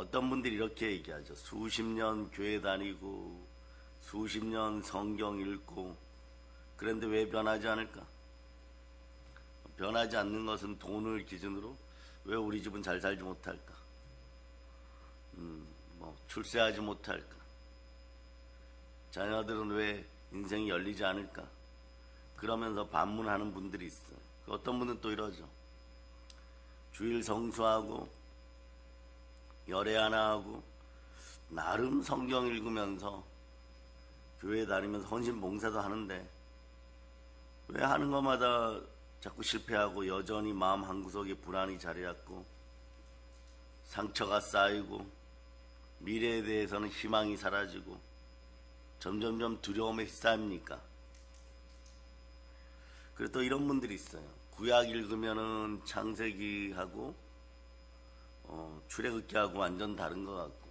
어떤 분들이 이렇게 얘기하죠. 수십 년 교회 다니고 수십 년 성경 읽고 그런데 왜 변하지 않을까? 변하지 않는 것은 돈을 기준으로 왜 우리 집은 잘 살지 못할까? 출세하지 못할까? 자녀들은 왜 인생이 열리지 않을까? 그러면서 반문하는 분들이 있어요. 어떤 분은 또 이러죠. 주일 성수하고 열애 하나 하고 나름 성경 읽으면서 교회 다니면서 헌신 봉사도 하는데 왜 하는 것마다 자꾸 실패하고 여전히 마음 한구석에 불안이 자리 잡고 상처가 쌓이고 미래에 대해서는 희망이 사라지고 점점점 두려움에 휩싸입니까? 그래서 또 이런 분들이 있어요. 구약 읽으면은 창세기하고 출애굽기하고 완전 다른 것 같고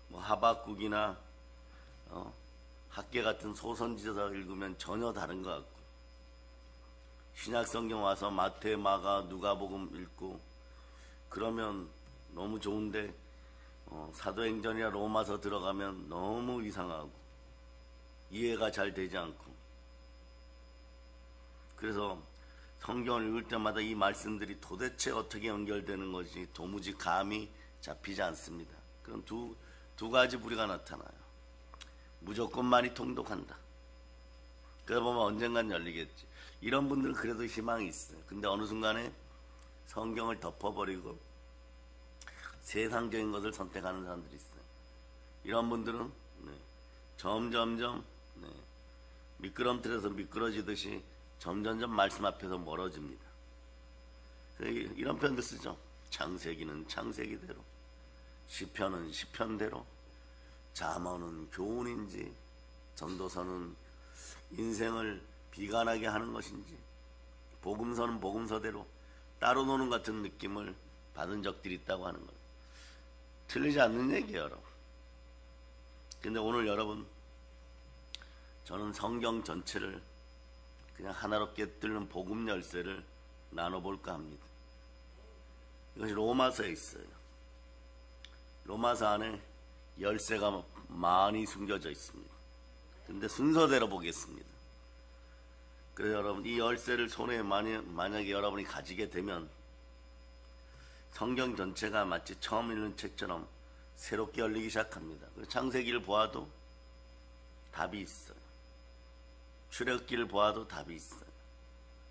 뭐 하박국이나 학계 같은 소선지서 읽으면 전혀 다른 것 같고 신약성경 와서 마태, 마가, 누가복음 읽고 그러면 너무 좋은데 사도행전이나 로마서 들어가면 너무 이상하고 이해가 잘 되지 않고 그래서 성경을 읽을 때마다 이 말씀들이 도대체 어떻게 연결되는 것이 도무지 감이 잡히지 않습니다. 그럼 두 가지 부류가 나타나요. 무조건만이 통독한다. 그러다 보면 언젠간 열리겠지. 이런 분들은 그래도 희망이 있어요. 근데 어느 순간에 성경을 덮어버리고 세상적인 것을 선택하는 사람들이 있어요. 이런 분들은 점점점 미끄럼틀에서 미끄러지듯이 점점점 말씀 앞에서 멀어집니다. 이런 표현도 쓰죠. 창세기는 창세기대로, 시편은 시편대로, 잠언은 교훈인지, 전도서는 인생을 비관하게 하는 것인지, 복음서는 복음서대로 따로 노는 같은 느낌을 받은 적들이 있다고 하는 거예요. 틀리지 않는 얘기예요, 여러분. 근데 오늘 여러분, 저는 성경 전체를 그냥 하나롭게 뚫는 복음 열쇠를 나눠볼까 합니다. 이것이 로마서에 있어요. 로마서 안에 열쇠가 많이 숨겨져 있습니다. 근데 순서대로 보겠습니다. 그래서 여러분, 이 열쇠를 손에 만약에 여러분이 가지게 되면 성경 전체가 마치 처음 읽는 책처럼 새롭게 열리기 시작합니다. 창세기를 보아도 답이 있어요. 출애굽기를 보아도 답이 있어요.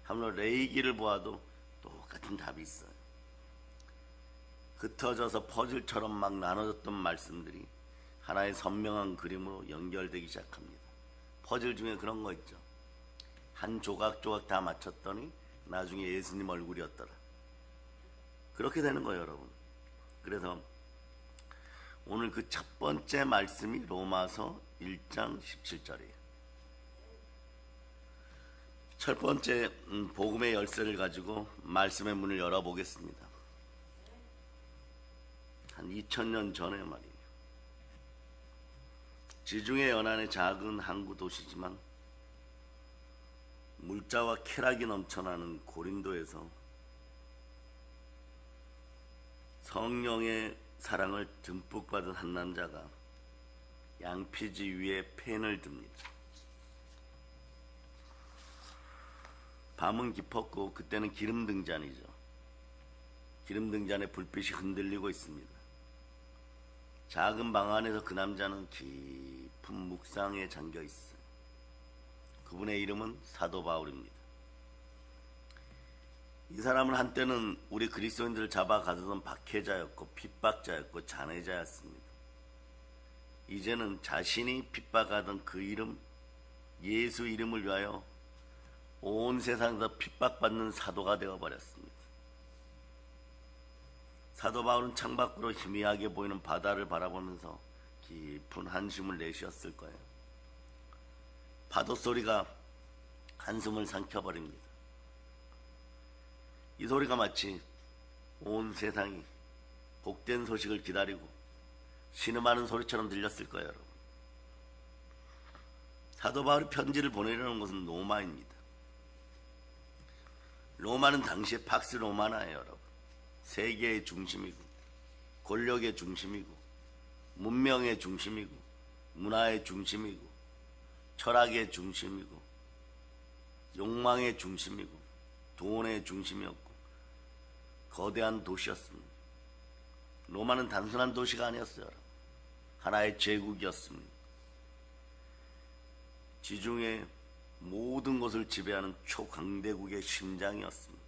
한번 레위기를 보아도 똑같은 답이 있어요. 흩어져서 퍼즐처럼 막 나눠졌던 말씀들이 하나의 선명한 그림으로 연결되기 시작합니다. 퍼즐 중에 그런 거 있죠. 한 조각조각 다 맞췄더니 나중에 예수님 얼굴이었더라. 그렇게 되는 거예요, 여러분. 그래서 오늘 그 첫 번째 말씀이 로마서 1장 17절이에요. 첫 번째 복음의 열쇠를 가지고 말씀의 문을 열어보겠습니다. 한 2000년 전에 말이에요. 지중해 연안의 작은 항구 도시지만 물자와 쾌락이 넘쳐나는 고린도에서 성령의 사랑을 듬뿍 받은 한 남자가 양피지 위에 펜을 듭니다. 밤은 깊었고 그때는 기름등잔이죠. 기름등잔에 불빛이 흔들리고 있습니다. 작은 방 안에서 그 남자는 깊은 묵상에 잠겨 있어요. 그분의 이름은 사도 바울입니다. 이 사람은 한때는 우리 그리스도인들을 잡아 가두던 박해자였고 핍박자였고 잔해자였습니다. 이제는 자신이 핍박하던 그 이름, 예수 이름을 위하여 온 세상에서 핍박받는 사도가 되어버렸습니다. 사도 바울은 창밖으로 희미하게 보이는 바다를 바라보면서 깊은 한숨을 내쉬었을 거예요. 파도 소리가 한숨을 삼켜버립니다. 이 소리가 마치 온 세상이 복된 소식을 기다리고 신음하는 소리처럼 들렸을 거예요, 여러분. 사도 바울이 편지를 보내려는 것은 로마입니다. 로마는 당시의 팍스 로마나예요, 여러분. 세계의 중심이고 권력의 중심이고 문명의 중심이고 문화의 중심이고 철학의 중심이고 욕망의 중심이고 돈의 중심이었고 거대한 도시였습니다. 로마는 단순한 도시가 아니었어요. 하나의 제국이었습니다. 지중해 모든 곳을 지배하는 초강대국의 심장이었습니다.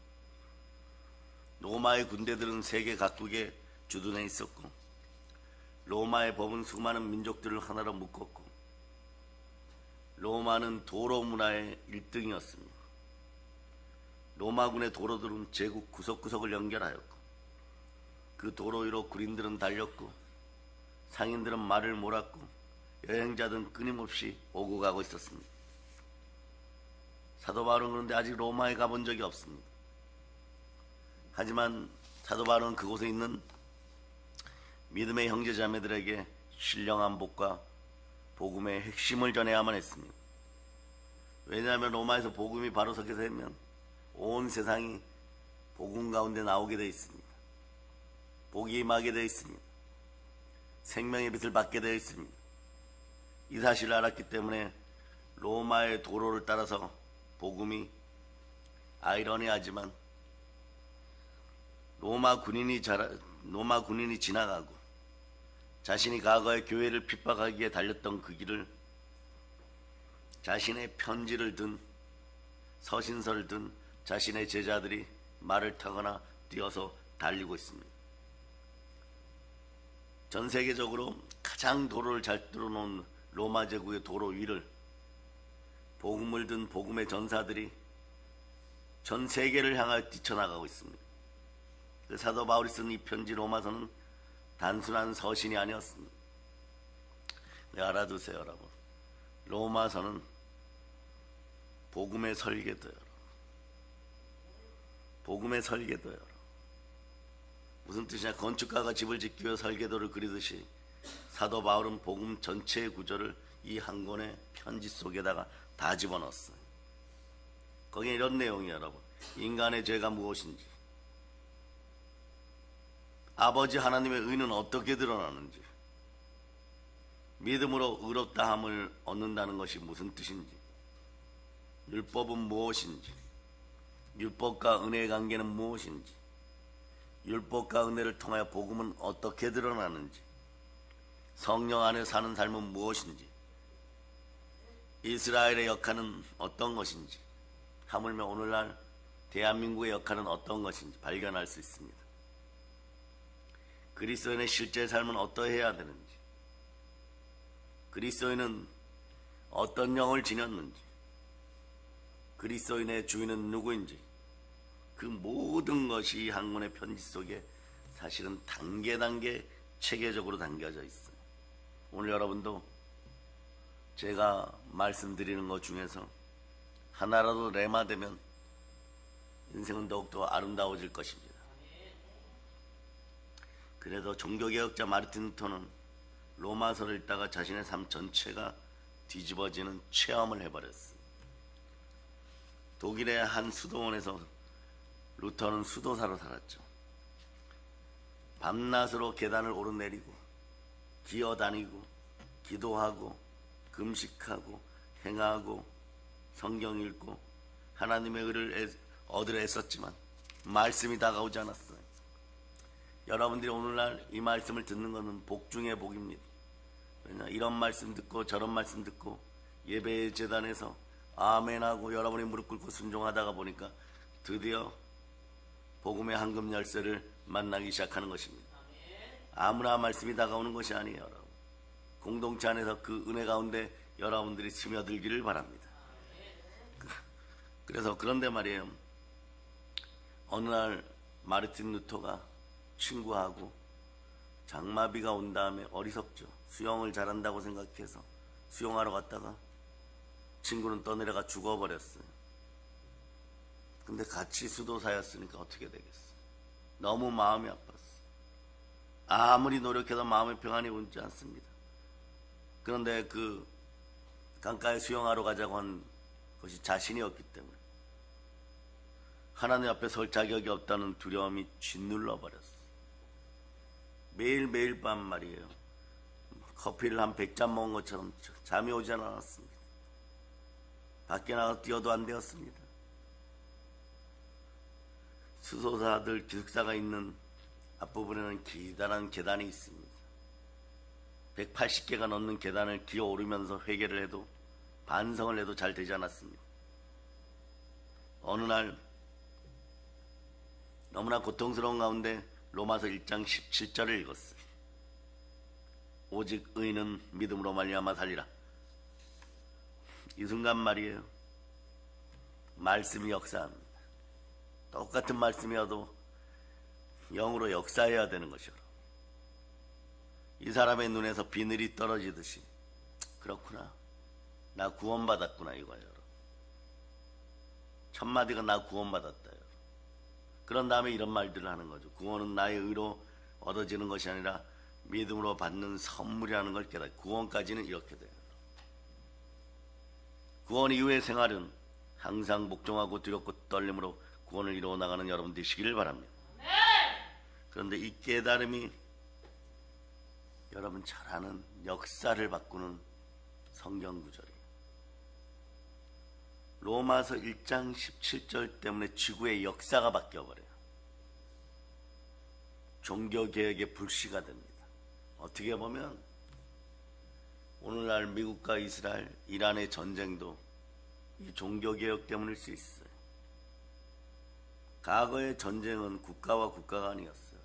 로마의 군대들은 세계 각국에 주둔해 있었고 로마의 법은 수많은 민족들을 하나로 묶었고 로마는 도로 문화의 1등이었습니다. 로마군의 도로들은 제국 구석구석을 연결하였고 그 도로 위로 군인들은 달렸고 상인들은 말을 몰았고 여행자들은 끊임없이 오고 가고 있었습니다. 사도 바울은 그런데 아직 로마에 가본 적이 없습니다. 하지만 사도 바울은 그곳에 있는 믿음의 형제자매들에게 신령한 복과 복음의 핵심을 전해야만 했습니다. 왜냐하면 로마에서 복음이 바로 서게 되면 온 세상이 복음 가운데 나오게 되어 있습니다. 복이 임하게 되어 있습니다. 생명의 빛을 받게 되어 있습니다. 이 사실을 알았기 때문에 로마의 도로를 따라서 복음이 아이러니하지만 로마 군인이 지나가고 자신이 과거에 교회를 핍박하기에 달렸던 그 길을 자신의 편지를 든 서신서를 든 자신의 제자들이 말을 타거나 뛰어서 달리고 있습니다. 전 세계적으로 가장 도로를 잘 뚫어놓은 로마 제국의 도로 위를 복음을 든 복음의 전사들이 전 세계를 향하여 뛰쳐나가고 있습니다. 그 사도 바울이 쓴 이 편지 로마서는 단순한 서신이 아니었습니다. 네, 알아두세요 여러분. 로마서는 복음의 설계도요. 복음의 설계도요. 무슨 뜻이냐? 건축가가 집을 짓기 위해 설계도를 그리듯이 사도 바울은 복음 전체의 구조를 이 한 권의 편지 속에다가 다 집어넣었어요. 거기에 이런 내용이 여러분. 인간의 죄가 무엇인지, 아버지 하나님의 의는 어떻게 드러나는지, 믿음으로 의롭다함을 얻는다는 것이 무슨 뜻인지, 율법은 무엇인지, 율법과 은혜의 관계는 무엇인지, 율법과 은혜를 통하여 복음은 어떻게 드러나는지, 성령 안에 사는 삶은 무엇인지, 이스라엘의 역할은 어떤 것인지, 하물며 오늘날 대한민국의 역할은 어떤 것인지 발견할 수 있습니다. 그리스도인의 실제 삶은 어떠해야 되는지, 그리스도인은 어떤 영을 지녔는지, 그리스도인의 주인은 누구인지, 그 모든 것이 한 권의 편지 속에 사실은 단계 체계적으로 담겨져 있어요. 오늘 여러분도 제가 말씀드리는 것 중에서 하나라도 레마되면 인생은 더욱더 아름다워질 것입니다. 그래도 종교개혁자 마르틴 루터는 로마서를 읽다가 자신의 삶 전체가 뒤집어지는 체험을 해버렸어요. 독일의 한 수도원에서 루터는 수도사로 살았죠. 밤낮으로 계단을 오르내리고 기어다니고 기도하고 금식하고 행하고 성경 읽고 하나님의 의를 얻으려 했었지만 말씀이 다가오지 않았어요. 여러분들이 오늘날 이 말씀을 듣는 것은 복 중의 복입니다. 왜냐, 이런 말씀 듣고 저런 말씀 듣고 예배 재단에서 아멘하고 여러분이 무릎 꿇고 순종하다가 보니까 드디어 복음의 황금 열쇠를 만나기 시작하는 것입니다. 아무나 말씀이 다가오는 것이 아니에요. 여러분. 공동체 안에서 그 은혜 가운데 여러분들이 스며들기를 바랍니다. 그래서 그런데 말이에요. 어느 날 마르틴 루터가 친구하고 장마비가 온 다음에 어리석죠. 수영을 잘한다고 생각해서 수영하러 갔다가 친구는 떠내려가 죽어버렸어요. 근데 같이 수도사였으니까 어떻게 되겠어요? 너무 마음이 아팠어요. 아무리 노력해도 마음의 평안이 오지 않습니다. 그런데 그 강가에 수영하러 가자고 한 것이 자신이었기 때문에 하나님 앞에 설 자격이 없다는 두려움이 짓눌러 버렸어요. 매일 밤 말이에요. 커피를 한 100잔 먹은 것처럼 잠이 오지 않았습니다. 밖에 나가 뛰어도 안 되었습니다. 수소사들 기숙사가 있는 앞부분에는 기다란 계단이 있습니다. 180개가 넘는 계단을 기어 오르면서 회개를 해도 반성을 해도 잘 되지 않았습니다. 어느 날 너무나 고통스러운 가운데 로마서 1장 17절을 읽었어요. 오직 의인은 믿음으로 말미암아 살리라. 이 순간 말이에요. 말씀이 역사합니다. 똑같은 말씀이어도 영으로 역사해야 되는 것이요. 이 사람의 눈에서 비늘이 떨어지듯이 그렇구나. 나 구원받았구나 이거예요. 첫 마디가 나 구원받았다. 그런 다음에 이런 말들을 하는 거죠. 구원은 나의 의로 얻어지는 것이 아니라 믿음으로 받는 선물이라는 걸 깨달아. 구원까지는 이렇게 돼요. 구원 이후의 생활은 항상 복종하고 두렵고 떨림으로 구원을 이루어 나가는 여러분 되시기를 바랍니다. 그런데 이 깨달음이 여러분 잘 아는 역사를 바꾸는 성경 구절이에요. 로마서 1장 17절 때문에 지구의 역사가 바뀌어버려요. 종교개혁의 불씨가 됩니다. 어떻게 보면 오늘날 미국과 이스라엘, 이란의 전쟁도 이 종교개혁 때문일 수 있어요. 과거의 전쟁은 국가와 국가가 아니었어요.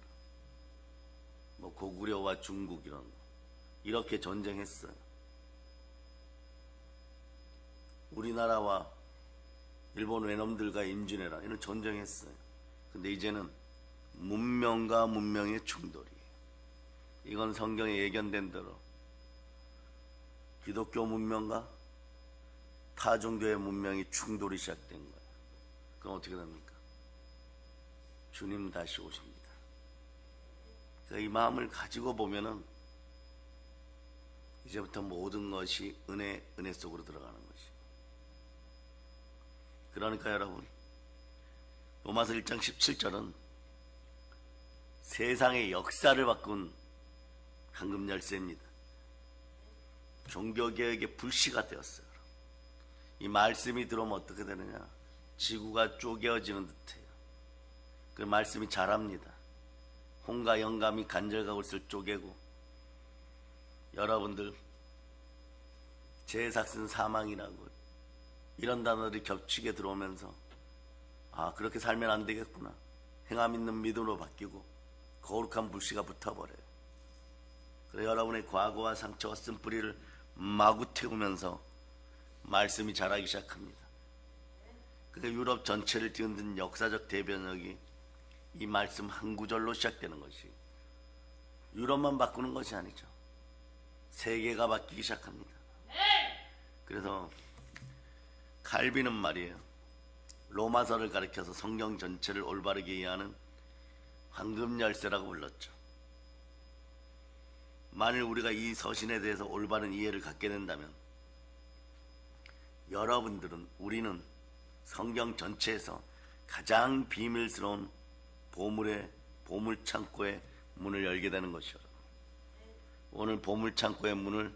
뭐 고구려와 중국 이렇게 전쟁했어요. 우리나라와 일본 외놈들과 임진왜란 이런 전쟁했어요. 근데 이제는 문명과 문명의 충돌이에요. 이건 성경에 예견된 대로 기독교 문명과 타종교의 문명이 충돌이 시작된 거예요. 그럼 어떻게 됩니까? 주님 다시 오십니다. 그러니까 이 마음을 가지고 보면은 이제부터 모든 것이 은혜 속으로 들어가는 것이. 그러니까 여러분 로마서 1장 17절은 세상의 역사를 바꾼 황금 열쇠입니다. 종교개혁의 불씨가 되었어요. 이 말씀이 들어오면 어떻게 되느냐? 지구가 쪼개어지는 듯해요. 그 말씀이 잘합니다. 홍과 영감이 간절과 골을 쪼개고 여러분들 제사슨 사망이라고 이런 단어들이 겹치게 들어오면서 아 그렇게 살면 안 되겠구나. 행함 있는 믿음으로 바뀌고 거룩한 불씨가 붙어버려요. 그래서 여러분의 과거와 상처와 쓴뿌리를 마구 태우면서 말씀이 자라기 시작합니다. 그러니까 유럽 전체를 뒤흔든 역사적 대변혁이 이 말씀 한 구절로 시작되는 것이 유럽만 바꾸는 것이 아니죠. 세계가 바뀌기 시작합니다. 그래서 칼빈은 말이에요. 로마서를 가리켜서 성경 전체를 올바르게 이해하는 황금 열쇠라고 불렀죠. 만일 우리가 이 서신에 대해서 올바른 이해를 갖게 된다면 우리는 성경 전체에서 가장 비밀스러운 보물창고의 문을 열게 되는 것이요. 오늘 보물창고의 문을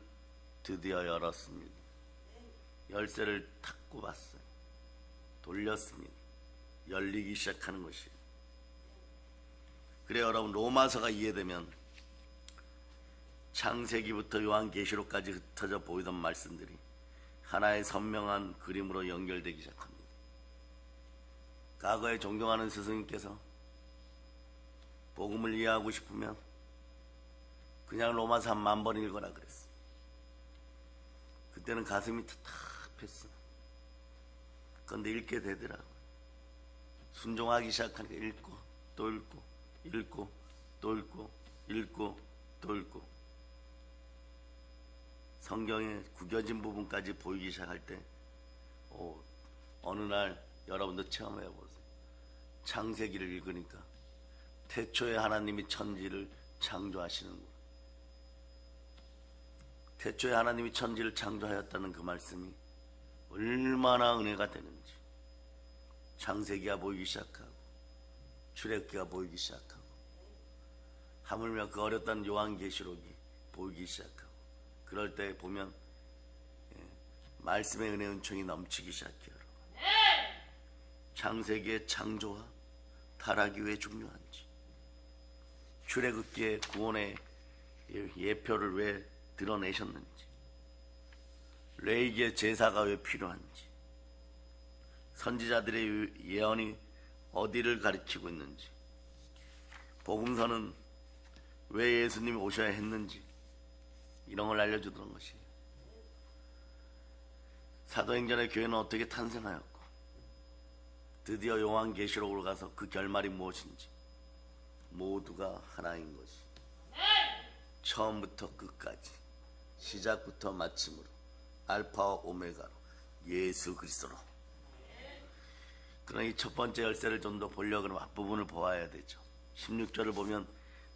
드디어 열었습니다. 열쇠를 탁 꼽았어요. 돌렸습니다. 열리기 시작하는 것이에요. 그래 여러분 로마서가 이해되면 창세기부터 요한계시록까지 흩어져 보이던 말씀들이 하나의 선명한 그림으로 연결되기 시작합니다. 과거에 존경하는 스승님께서 복음을 이해하고 싶으면 그냥 로마서 한 10,000번 읽어라 그랬어요. 그때는 가슴이 답답했어요. 그런데 읽게 되더라고요. 순종하기 시작하니까 읽고 또 읽고 읽고 또 읽고 읽고 또 읽고 성경의 구겨진 부분까지 보이기 시작할 때 어느 날 여러분도 체험해 보세요. 창세기를 읽으니까 태초에 하나님이 천지를 창조하시는구나. 태초에 하나님이 천지를 창조하였다는 그 말씀이 얼마나 은혜가 되는지 창세기가 보이기 시작하고 출애굽기가 보이기 시작하고 하물며 그 어렸다는 요한계시록이 보이기 시작하고, 그럴 때 보면 말씀의 은혜 은총이 넘치기 시작해요. 창세기의 창조와 타락이 왜 중요한지, 출애굽기의 구원의 예표를 왜 드러내셨는지, 레위기의 제사가 왜 필요한지, 선지자들의 예언이 어디를 가리키고 있는지, 복음서는 왜 예수님이 오셔야 했는지, 이런 걸 알려주던 것이에요. 사도행전의 교회는 어떻게 탄생하였고, 드디어 요한계시록으로 가서 그 결말이 무엇인지, 모두가 하나인 것이, 처음부터 끝까지, 시작부터 마침으로, 알파와 오메가로, 예수 그리스도로. 그러니 첫 번째 열쇠를 좀 더 보려고 하면 앞부분을 보아야 되죠. 16절을 보면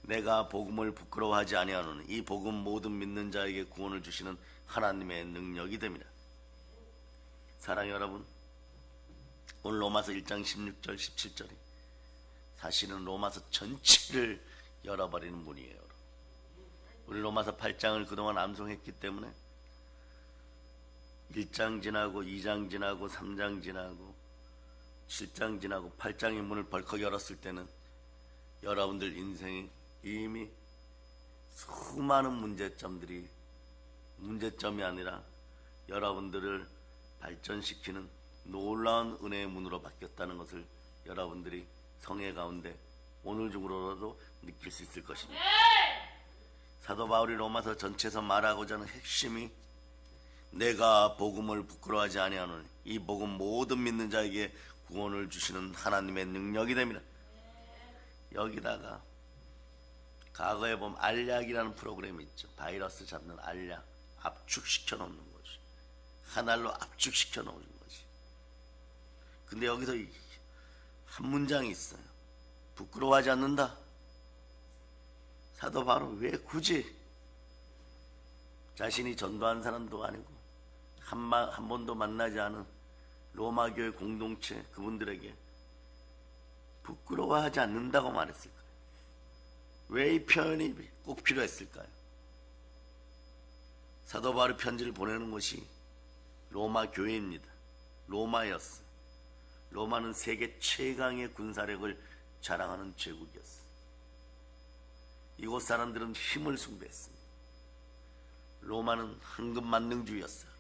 내가 복음을 부끄러워하지 아니하노니 이 복음 모든 믿는 자에게 구원을 주시는 하나님의 능력이 됩니다. 사랑하는 여러분, 오늘 로마서 1장 16절 17절이 사실은 로마서 전체를 열어버리는 문이에요. 우리 로마서 8장을 그동안 암송했기 때문에 1장 지나고 2장 지나고 3장 지나고 7장 지나고 8장의 문을 벌컥 열었을 때는 여러분들 인생이 이미 수많은 문제점이 아니라 여러분들을 발전시키는 놀라운 은혜의 문으로 바뀌었다는 것을 여러분들이 성회 가운데 오늘 중으로라도 느낄 수 있을 것입니다. 사도 바울이 로마서 전체에서 말하고자 하는 핵심이 내가 복음을 부끄러워하지 아니하노니 이 복음 모든 믿는 자에게 구원을 주시는 하나님의 능력이 됩니다. 여기다가 과거에 보면 알약이라는 프로그램이 있죠. 바이러스 잡는 알약, 압축시켜 놓는 것이, 하늘로 압축시켜 놓는 것이. 근데 여기서 한 문장이 있어요. 부끄러워하지 않는다. 사도 바울은 왜 굳이 자신이 전도한 사람도 아니고 한 번도 만나지 않은 로마 교회 공동체 그분들에게 부끄러워하지 않는다고 말했을까요? 왜 이 표현이 꼭 필요했을까요? 사도 바울이 편지를 보내는 것이 로마 교회입니다. 로마였어요. 로마는 세계 최강의 군사력을 자랑하는 제국이었어요. 이곳 사람들은 힘을 숭배했습니다. 로마는 황금만능주의였어요.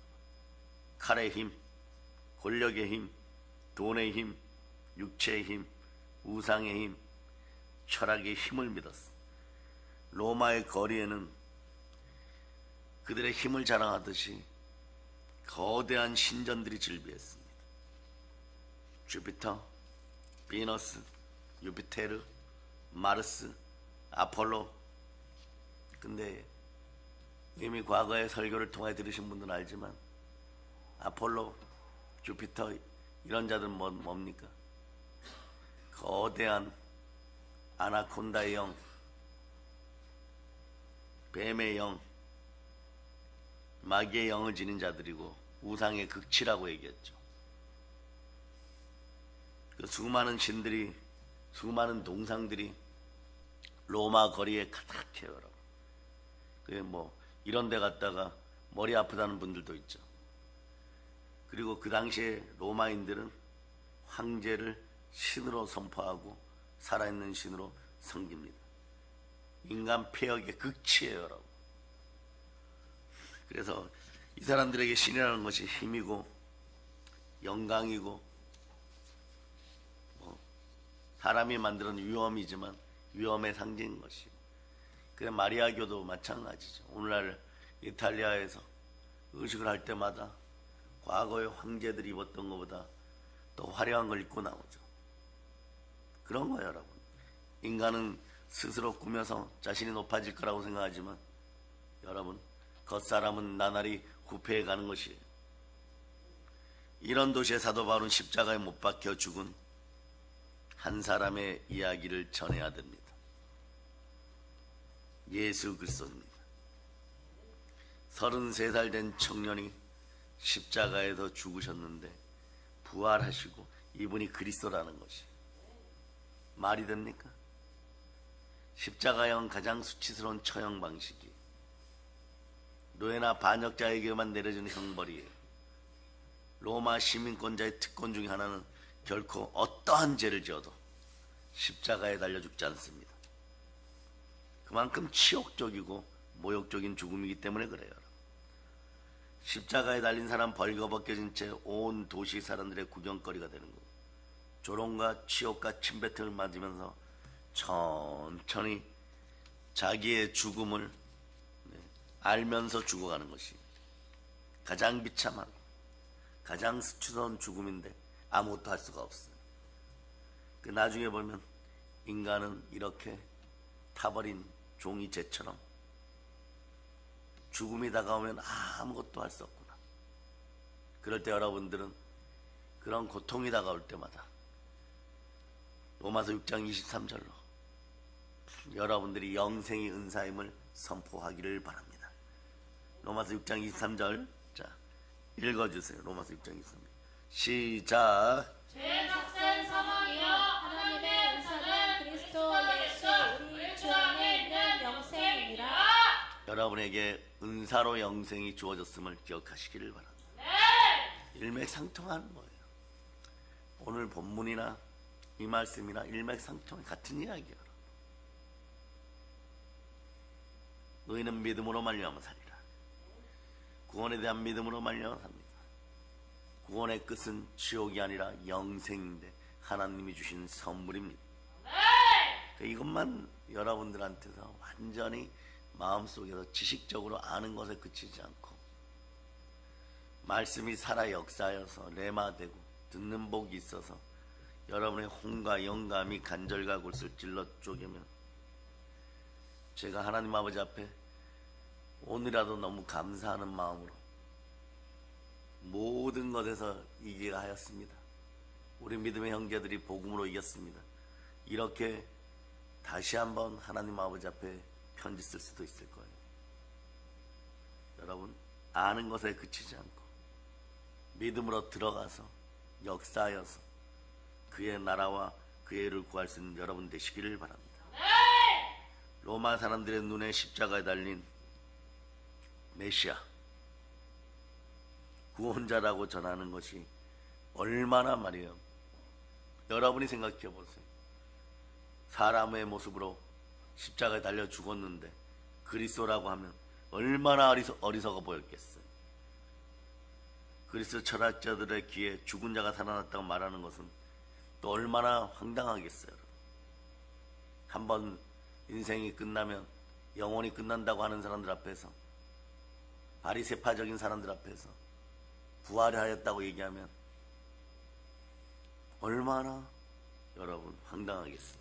칼의 힘, 권력의 힘, 돈의 힘, 육체의 힘, 우상의 힘, 철학의 힘을 믿었어. 로마의 거리에는 그들의 힘을 자랑하듯이 거대한 신전들이 즐비했습니다. 주피터, 비너스, 유피테르, 마르스, 아폴로. 근데 이미 과거의 설교를 통해 들으신 분들은 알지만 아폴로, 주피터 이런 자들은 뭡니까? 거대한 아나콘다의 영, 뱀의 영, 마귀의 영을 지닌 자들이고 우상의 극치라고 얘기했죠. 그 수많은 신들이, 수많은 동상들이 로마 거리에 가득해요, 여러분. 그게 이런 데 갔다가 머리 아프다는 분들도 있죠. 그리고 그 당시에 로마인들은 황제를 신으로 선포하고 살아있는 신으로 섬깁니다. 인간 폐역의 극치예요, 여러분. 그래서 이 사람들에게 신이라는 것이 힘이고 영광이고 사람이 만드는 위험이지만 위험의 상징인 것이고, 그래 마리아교도 마찬가지죠. 오늘날 이탈리아에서 의식을 할 때마다 과거의 황제들이 입었던 것보다 더 화려한 걸 입고 나오죠. 그런 거예요, 여러분. 인간은 스스로 꾸며서 자신이 높아질 거라고 생각하지만 여러분, 겉사람은 나날이 후패해 가는 것이에요. 이런 도시에 사도 바울은 십자가에 못 박혀 죽은 한 사람의 이야기를 전해야 됩니다. 예수 그리스도입니다. 33살 된 청년이 십자가에서 죽으셨는데 부활하시고 이분이 그리스도라는 것이 말이 됩니까? 십자가형 가장 수치스러운 처형 방식이 노예나 반역자에게만 내려지는 형벌이에요. 로마 시민권자의 특권 중에 하나는 결코 어떠한 죄를 지어도 십자가에 달려 죽지 않습니다. 그만큼 치욕적이고 모욕적인 죽음이기 때문에 그래요. 십자가에 달린 사람 벌거벗겨진 채 온 도시 사람들의 구경거리가 되는 거고, 조롱과 치욕과 침뱉음을 맞으면서 천천히 자기의 죽음을 알면서 죽어가는 것이 가장 비참하고 가장 수치스러운 죽음인데 아무것도 할 수가 없어요. 그 나중에 보면 인간은 이렇게 타버린 종이재처럼 죽음이 다가오면 아무것도 할 수 없구나. 그럴 때 여러분들은 그런 고통이 다가올 때마다 로마서 6장 23절로 여러분들이 영생의 은사임을 선포하기를 바랍니다. 로마서 6장 23절, 자 읽어주세요. 로마서 6장 23절 시작. 죄 삭은 사망이요 하나님의 은사는 그리스도 예수 우리 주 안에 있는 영생이니라. 여러분에게 은사로 영생이 주어졌음을 기억하시기를 바랍니다. 일맥상통하는 거예요. 오늘 본문이나 이 말씀이나 일맥상통의 같은 이야기예요. 너희는 믿음으로 말미암아 살리라. 구원에 대한 믿음으로 말미암아 삽니다. 구원의 끝은 지옥이 아니라 영생인데 하나님이 주신 선물입니다. 이것만 여러분들한테서 완전히 마음속에서 지식적으로 아는 것에 그치지 않고 말씀이 살아 역사여서 레마되고 듣는 복이 있어서 여러분의 혼과 영감이 간절과 골수를 찔러 쪼개면 제가 하나님 아버지 앞에 오늘이라도 너무 감사하는 마음으로 모든 것에서 이기게 하였습니다. 우리 믿음의 형제들이 복음으로 이겼습니다. 이렇게 다시 한번 하나님 아버지 앞에 편지 쓸 수도 있을 거예요. 여러분 아는 것에 그치지 않고 믿음으로 들어가서 역사하여서 그의 나라와 그의 의를 구할 수 있는 여러분 되시기를 바랍니다. 로마 사람들의 눈에 십자가에 달린 메시아 구원자라고 전하는 것이 얼마나 말이에요. 여러분이 생각해 보세요. 사람의 모습으로 십자가에 달려 죽었는데 그리스도라고 하면 얼마나 어리석어 보였겠어요. 그리스도 철학자들의 귀에 죽은 자가 살아났다고 말하는 것은 또 얼마나 황당하겠어요. 한번 인생이 끝나면 영혼이 끝난다고 하는 사람들 앞에서, 바리새파적인 사람들 앞에서 부활을 하였다고 얘기하면 얼마나 여러분 황당하겠어요.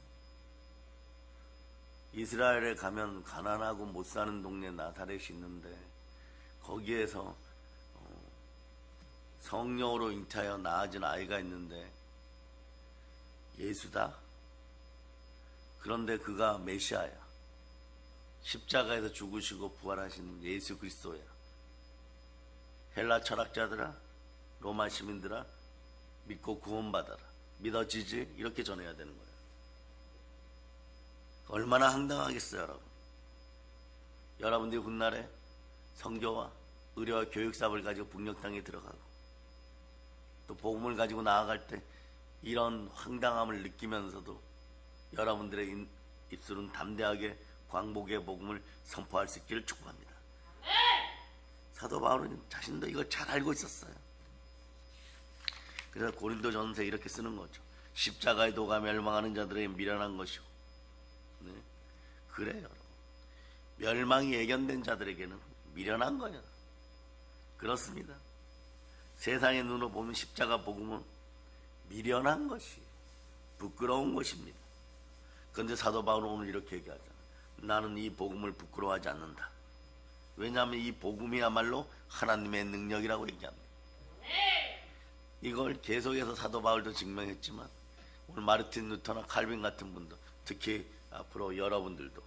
이스라엘에 가면 가난하고 못 사는 동네 나사렛이 있는데 거기에서 성령으로 잉태하여 낳아진 아이가 있는데 예수다? 그런데 그가 메시아야. 십자가에서 죽으시고 부활하신 예수 그리스도야. 헬라 철학자들아, 로마 시민들아, 믿고 구원받아라. 믿어지지? 이렇게 전해야 되는 거예요. 얼마나 황당하겠어요, 여러분. 여러분들이 훗날에 성교와 의료와 교육 사업을 가지고 북녘 땅에 들어가고 또 복음을 가지고 나아갈 때 이런 황당함을 느끼면서도 여러분들의 입술은 담대하게 광복의 복음을 선포할 수 있기를 축복합니다. 사도 바울은 자신도 이걸 잘 알고 있었어요. 그래서 고린도전서에 이렇게 쓰는 거죠. 십자가의 도가 멸망하는 자들에게 미련한 것이고, 네. 그래요. 멸망이 예견된 자들에게는 미련한 거예요. 그렇습니다. 세상의 눈으로 보면 십자가 복음은 미련한 것이 부끄러운 것입니다. 그런데 사도 바울은 오늘 이렇게 얘기하잖아요. 나는 이 복음을 부끄러워하지 않는다. 왜냐하면 이 복음이야말로 하나님의 능력이라고 얘기합니다. 이걸 계속해서 사도 바울도 증명했지만 오늘 마르틴 루터나 칼빈 같은 분도, 특히 앞으로 여러분들도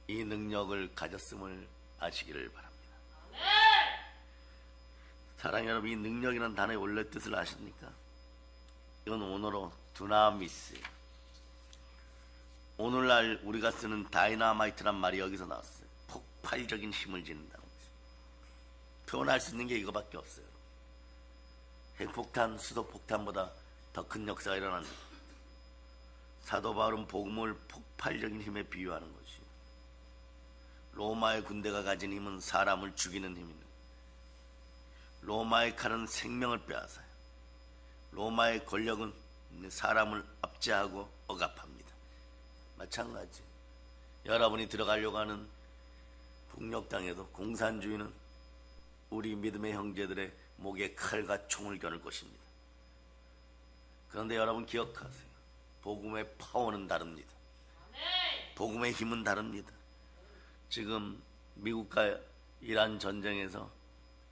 이 능력을 가졌음을 아시기를 바랍니다. 사랑하는 여러분, 이 능력이라는 단어의 원래 뜻을 아십니까? 이건 원어로 두나미스, 오늘날 우리가 쓰는 다이나마이트란 말이 여기서 나왔어요. 폭발적인 힘을 지닌다는 거죠. 표현할 수 있는 게 이거밖에 없어요. 핵폭탄, 수소폭탄보다 더 큰 역사가 일어납니다. 사도 바울은 복음을 폭발적인 힘에 비유하는 것이요. 로마의 군대가 가진 힘은 사람을 죽이는 힘이니 로마의 칼은 생명을 빼앗아요. 로마의 권력은 사람을 압제하고 억압합니다. 마찬가지. 여러분이 들어가려고 하는 북녘 땅에도 공산주의는 우리 믿음의 형제들의 목에 칼과 총을 겨눌 것입니다. 그런데 여러분 기억하세요. 복음의 파워는 다릅니다. 복음의 힘은 다릅니다. 지금 미국과 이란 전쟁에서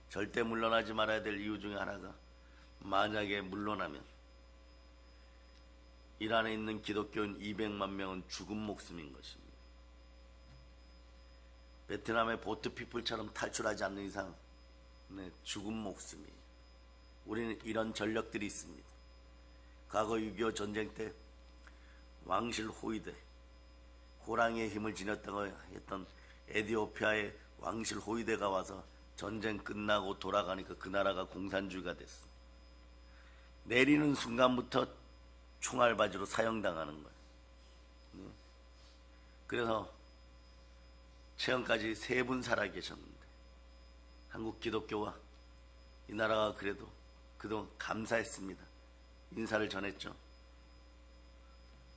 절대 물러나지 말아야 될 이유 중에 하나가 만약에 물러나면 이란에 있는 기독교인 200만 명은 죽은 목숨인 것입니다. 베트남의 보트피플처럼 탈출하지 않는 이상 죽은 목숨이에요. 우리는 이런 전력들이 있습니다. 과거 6.25 전쟁 때 왕실 호위대, 호랑이의 힘을 지녔다고 했던 에티오피아의 왕실 호위대가 와서 전쟁 끝나고 돌아가니까 그 나라가 공산주의가 됐어. 내리는 순간부터 총알바지로 사형당하는 거예요. 그래서 최근까지 3분 살아계셨는데 한국 기독교와 이 나라가 그래도 그동안 감사했습니다. 인사를 전했죠.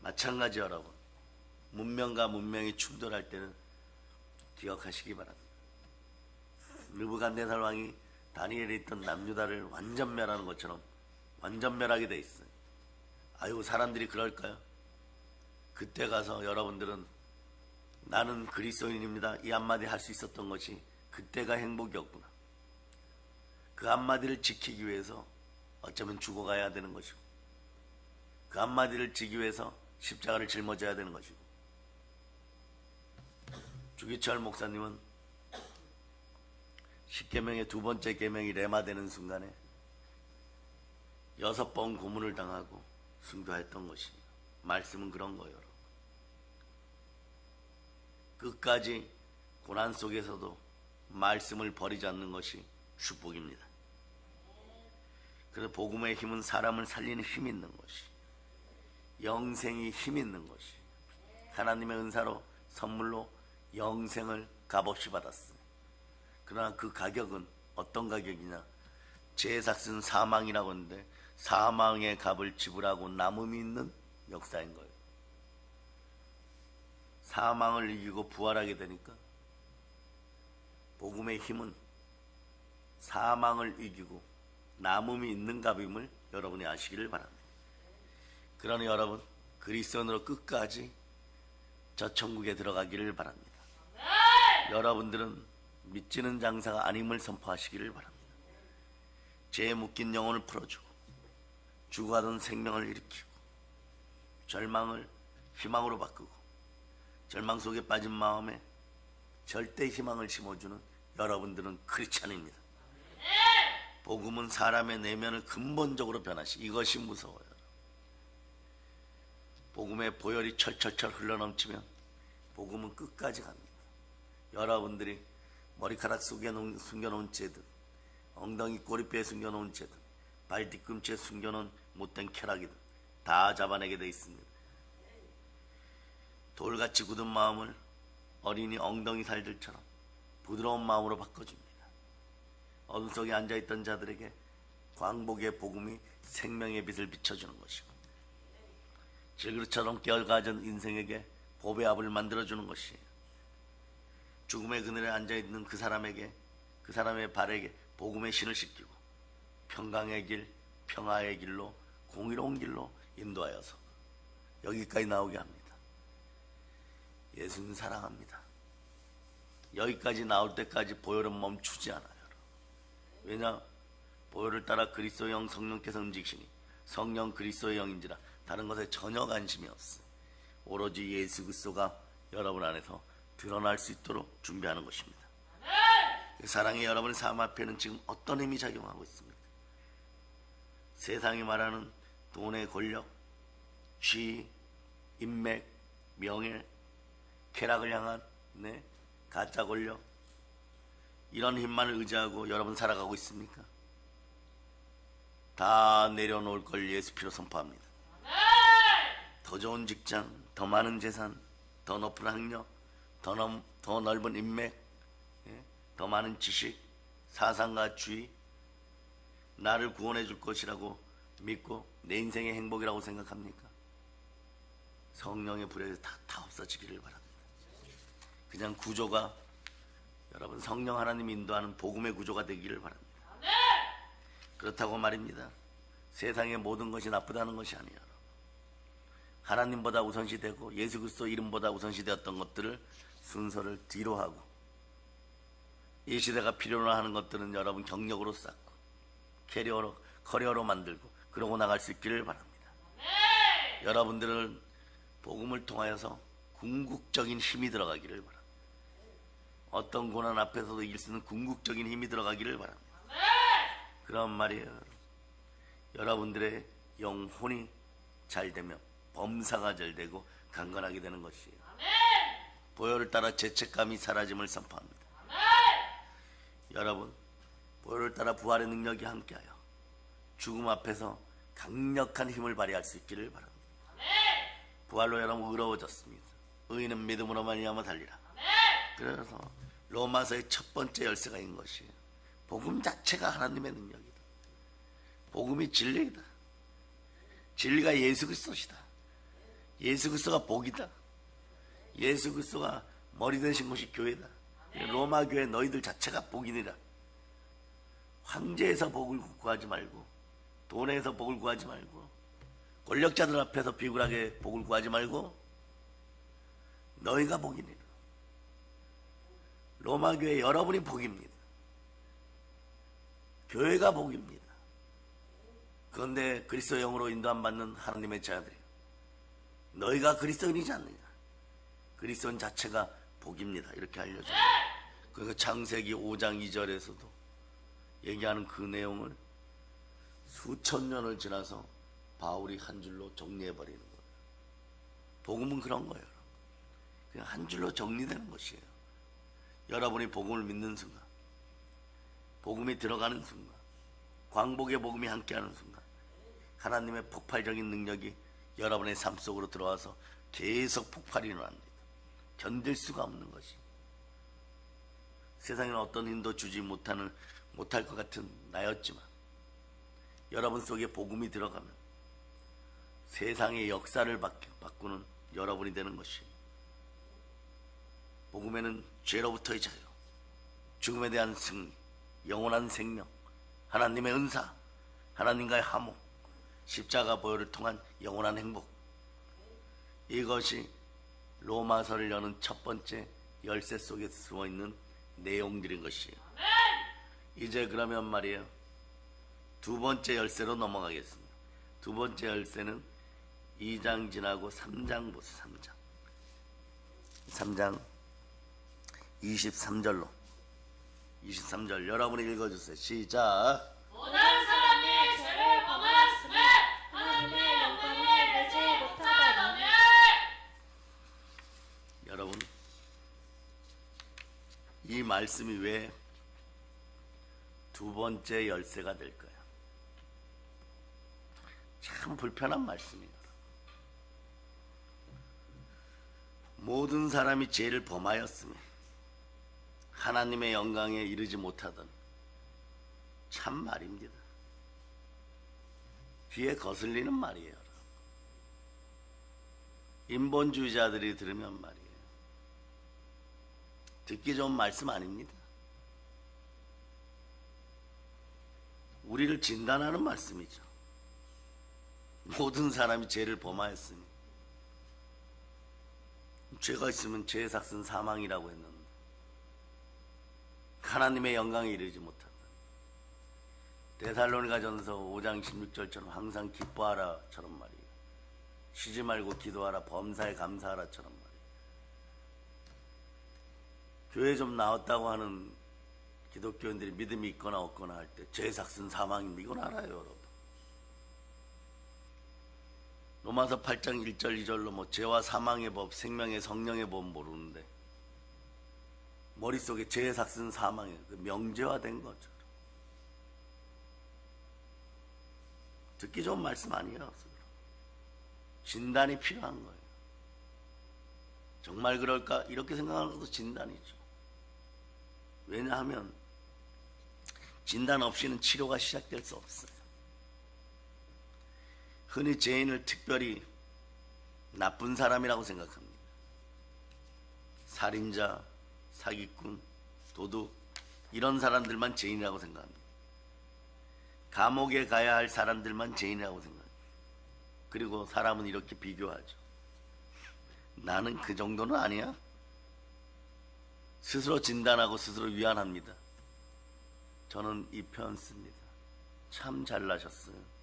마찬가지 여러분, 문명과 문명이 충돌할 때는 기억하시기 바랍니다. 느부갓네살 왕이 다니엘에 있던 남유다를 완전 멸하는 것처럼 완전 멸하게 돼 있어요. 아유, 사람들이 그럴까요? 그때 가서 여러분들은 나는 그리스도인입니다, 이 한마디 할 수 있었던 것이 그때가 행복이었구나. 그 한마디를 지키기 위해서 어쩌면 죽어가야 되는 것이고, 그 한마디를 지키기 위해서 십자가를 짊어져야 되는 것이고, 주기철 목사님은 10계명의 2번째 계명이 레마되는 순간에 6번 고문을 당하고 순교했던 것입니다. 말씀은 그런 거예요. 끝까지 고난 속에서도 말씀을 버리지 않는 것이 축복입니다. 그래서 복음의 힘은 사람을 살리는 힘이 있는 것이, 영생이 힘이 있는 것이, 하나님의 은사로 선물로 영생을 값없이 받았어요. 그러나 그 가격은 어떤 가격이냐? 제삭슨 사망이라고 하는데 사망의 값을 지불하고 남음이 있는 역사인 거예요. 사망을 이기고 부활하게 되니까 복음의 힘은 사망을 이기고 남음이 있는 값임을 여러분이 아시기를 바랍니다. 그러니 여러분, 그리스도인으로 끝까지 저 천국에 들어가기를 바랍니다. 여러분들은 믿지는 장사가 아님을 선포하시기를 바랍니다. 죄에 묶인 영혼을 풀어주고 죽어가던 생명을 일으키고 절망을 희망으로 바꾸고 절망 속에 빠진 마음에 절대 희망을 심어주는 여러분들은 크리스찬입니다. 복음은 사람의 내면을 근본적으로 변하시, 이것이 무서워요. 복음의 보혈이 철철철 흘러넘치면 복음은 끝까지 갑니다. 여러분들이 머리카락 속에 숨겨놓은 죄든, 엉덩이 꼬리뼈에 숨겨놓은 죄든, 발 뒤꿈치에 숨겨놓은 못된 쾌락이든 다 잡아내게 돼 있습니다. 돌같이 굳은 마음을 어린이 엉덩이 살들처럼 부드러운 마음으로 바꿔줍니다. 어둠 속에 앉아있던 자들에게 광복의 복음이 생명의 빛을 비춰주는 것이고, 질그릇처럼 깨어가진 인생에게 보배 앞을 만들어주는 것이에요. 죽음의 그늘에 앉아있는 그 사람에게, 그 사람의 발에게 복음의 신을 씻기고 평강의 길, 평화의 길로, 공의로운 길로 인도하여서 여기까지 나오게 합니다. 예수님 사랑합니다. 여기까지 나올 때까지 보혈은 멈추지 않아요. 왜냐? 보혈을 따라 그리스도의 영 성령께서 움직이시니 성령 그리스도의 영인지라 다른 것에 전혀 관심이 없어요. 오로지 예수 그리스도가 여러분 안에서 드러날 수 있도록 준비하는 것입니다. 사랑이 여러분의 삶 앞에는 지금 어떤 힘이 작용하고 있습니까? 세상이 말하는 돈의 권력, 쥐, 인맥, 명예, 쾌락을 향한 가짜 권력, 이런 힘만을 의지하고 여러분 살아가고 있습니까? 다 내려놓을 걸 예수 피로 선포합니다. 더 좋은 직장, 더 많은 재산, 더 높은 학력, 더 넓은 인맥, 더 많은 지식, 사상과 주의, 나를 구원해 줄 것이라고 믿고 내 인생의 행복이라고 생각합니까? 성령의 불에 다 없어지기를 바랍니다. 그냥 구조가 여러분 성령 하나님 인도하는 복음의 구조가 되기를 바랍니다. 그렇다고 말입니다. 세상의 모든 것이 나쁘다는 것이 아니에요. 하나님보다 우선시되고 예수 그리스도 이름보다 우선시되었던 것들을 순서를 뒤로 하고, 이 시대가 필요로 하는 것들은 여러분 경력으로 쌓고 커리어로 만들고 그러고 나갈 수 있기를 바랍니다. 여러분들은 복음을 통하여서 궁극적인 힘이 들어가기를 바랍니다. 어떤 고난 앞에서도 이길 수 있는 궁극적인 힘이 들어가기를 바랍니다. 그런 말이에요. 여러분들의 영혼이 잘 되면 범사가 잘 되고 강건하게 되는 것이에요. 보혈을 따라 죄책감이 사라짐을 선포합니다. 여러분, 보혈을 따라 부활의 능력이 함께하여 죽음 앞에서 강력한 힘을 발휘할 수 있기를 바랍니다. 부활로 여러분 의로워졌습니다. 의인은 믿음으로 말미암아 달리라. 그래서 로마서의 첫 번째 열쇠가 있는 것이에요. 복음 자체가 하나님의 능력이다. 복음이 진리이다. 진리가 예수 그리스도시다. 예수 그리스도가 복이다. 예수 그리스도가 머리 되신 곳이 교회다. 로마 교회 너희들 자체가 복이니라. 황제에서 복을 구하지 말고, 돈에서 복을 구하지 말고, 권력자들 앞에서 비굴하게 복을 구하지 말고, 너희가 복이니라. 로마 교회 여러분이 복입니다. 교회가 복입니다. 그런데 그리스도 영으로 인도함 받는 하나님의 자녀들이요, 너희가 그리스도인이지 않느냐. 그리스도인 자체가 복입니다. 이렇게 알려줘요. 그러니까 창세기 5장 2절에서도 얘기하는 그 내용을 수천 년을 지나서 바울이 한 줄로 정리해버리는 거예요. 복음은 그런 거예요. 그냥 한 줄로 정리되는 것이에요. 여러분이 복음을 믿는 순간, 복음이 들어가는 순간, 광복의 복음이 함께하는 순간, 하나님의 폭발적인 능력이 여러분의 삶 속으로 들어와서 계속 폭발이 일어납니다. 견딜 수가 없는 것이. 세상에는 어떤 힘도 주지 못할 것 같은 나였지만, 여러분 속에 복음이 들어가면 세상의 역사를 바꾸는 여러분이 되는 것이에요. 복음에는 죄로부터의 자유, 죽음에 대한 승리, 영원한 생명, 하나님의 은사, 하나님과의 화목, 십자가 보혈을 통한 영원한 행복, 이것이 로마서를 여는 첫 번째 열쇠 속에 숨어있는 내용들인 것이에요. 이제 그러면 말이에요, 두 번째 열쇠로 넘어가겠습니다. 두 번째 열쇠는 2장 지나고 3장 보세요. 3장 23절로 23절 여러분이 읽어주세요. 시작. 모든 사람이 죄를 범하였음에 하나님의 영광을 내지 못하더니. 여러분, 이 말씀이 왜 두 번째 열쇠가 될까요? 참 불편한 말씀이에요. 모든 사람이 죄를 범하였으며 하나님의 영광에 이르지 못하던, 참 말입니다. 귀에 거슬리는 말이에요. 인본주의자들이 들으면 말이에요, 듣기 좋은 말씀 아닙니다. 우리를 진단하는 말씀이죠. 모든 사람이 죄를 범하였으니, 죄가 있으면 죄의 삭은 사망이라고 했는데 하나님의 영광에 이르지 못한다. 데살로니가전서 5장 16절처럼 항상 기뻐하라처럼 말이에요. 쉬지 말고 기도하라, 범사에 감사하라처럼 말이에요. 교회 좀 나왔다고 하는 기독교인들이 믿음이 있거나 없거나 할 때 죄의 삭은 사망입니다. 이건 알아요, 여러분. 로마서 8장 1절 2절로 뭐 죄와 사망의 법, 생명의 성령의 법 모르는데 머릿속에 죄의 삭슨 사망의 그 명제화된 거죠. 듣기 좋은 말씀 아니에요. 진단이 필요한 거예요. 정말 그럴까? 이렇게 생각하는 것도 진단이죠. 왜냐하면 진단 없이는 치료가 시작될 수 없어요. 흔히 죄인을 특별히 나쁜 사람이라고 생각합니다. 살인자, 사기꾼, 도둑 이런 사람들만 죄인이라고 생각합니다. 감옥에 가야 할 사람들만 죄인이라고 생각합니다. 그리고 사람은 이렇게 비교하죠. 나는 그 정도는 아니야? 스스로 진단하고 스스로 위안합니다. 저는 이 표현 씁니다. 참 잘나셨어요.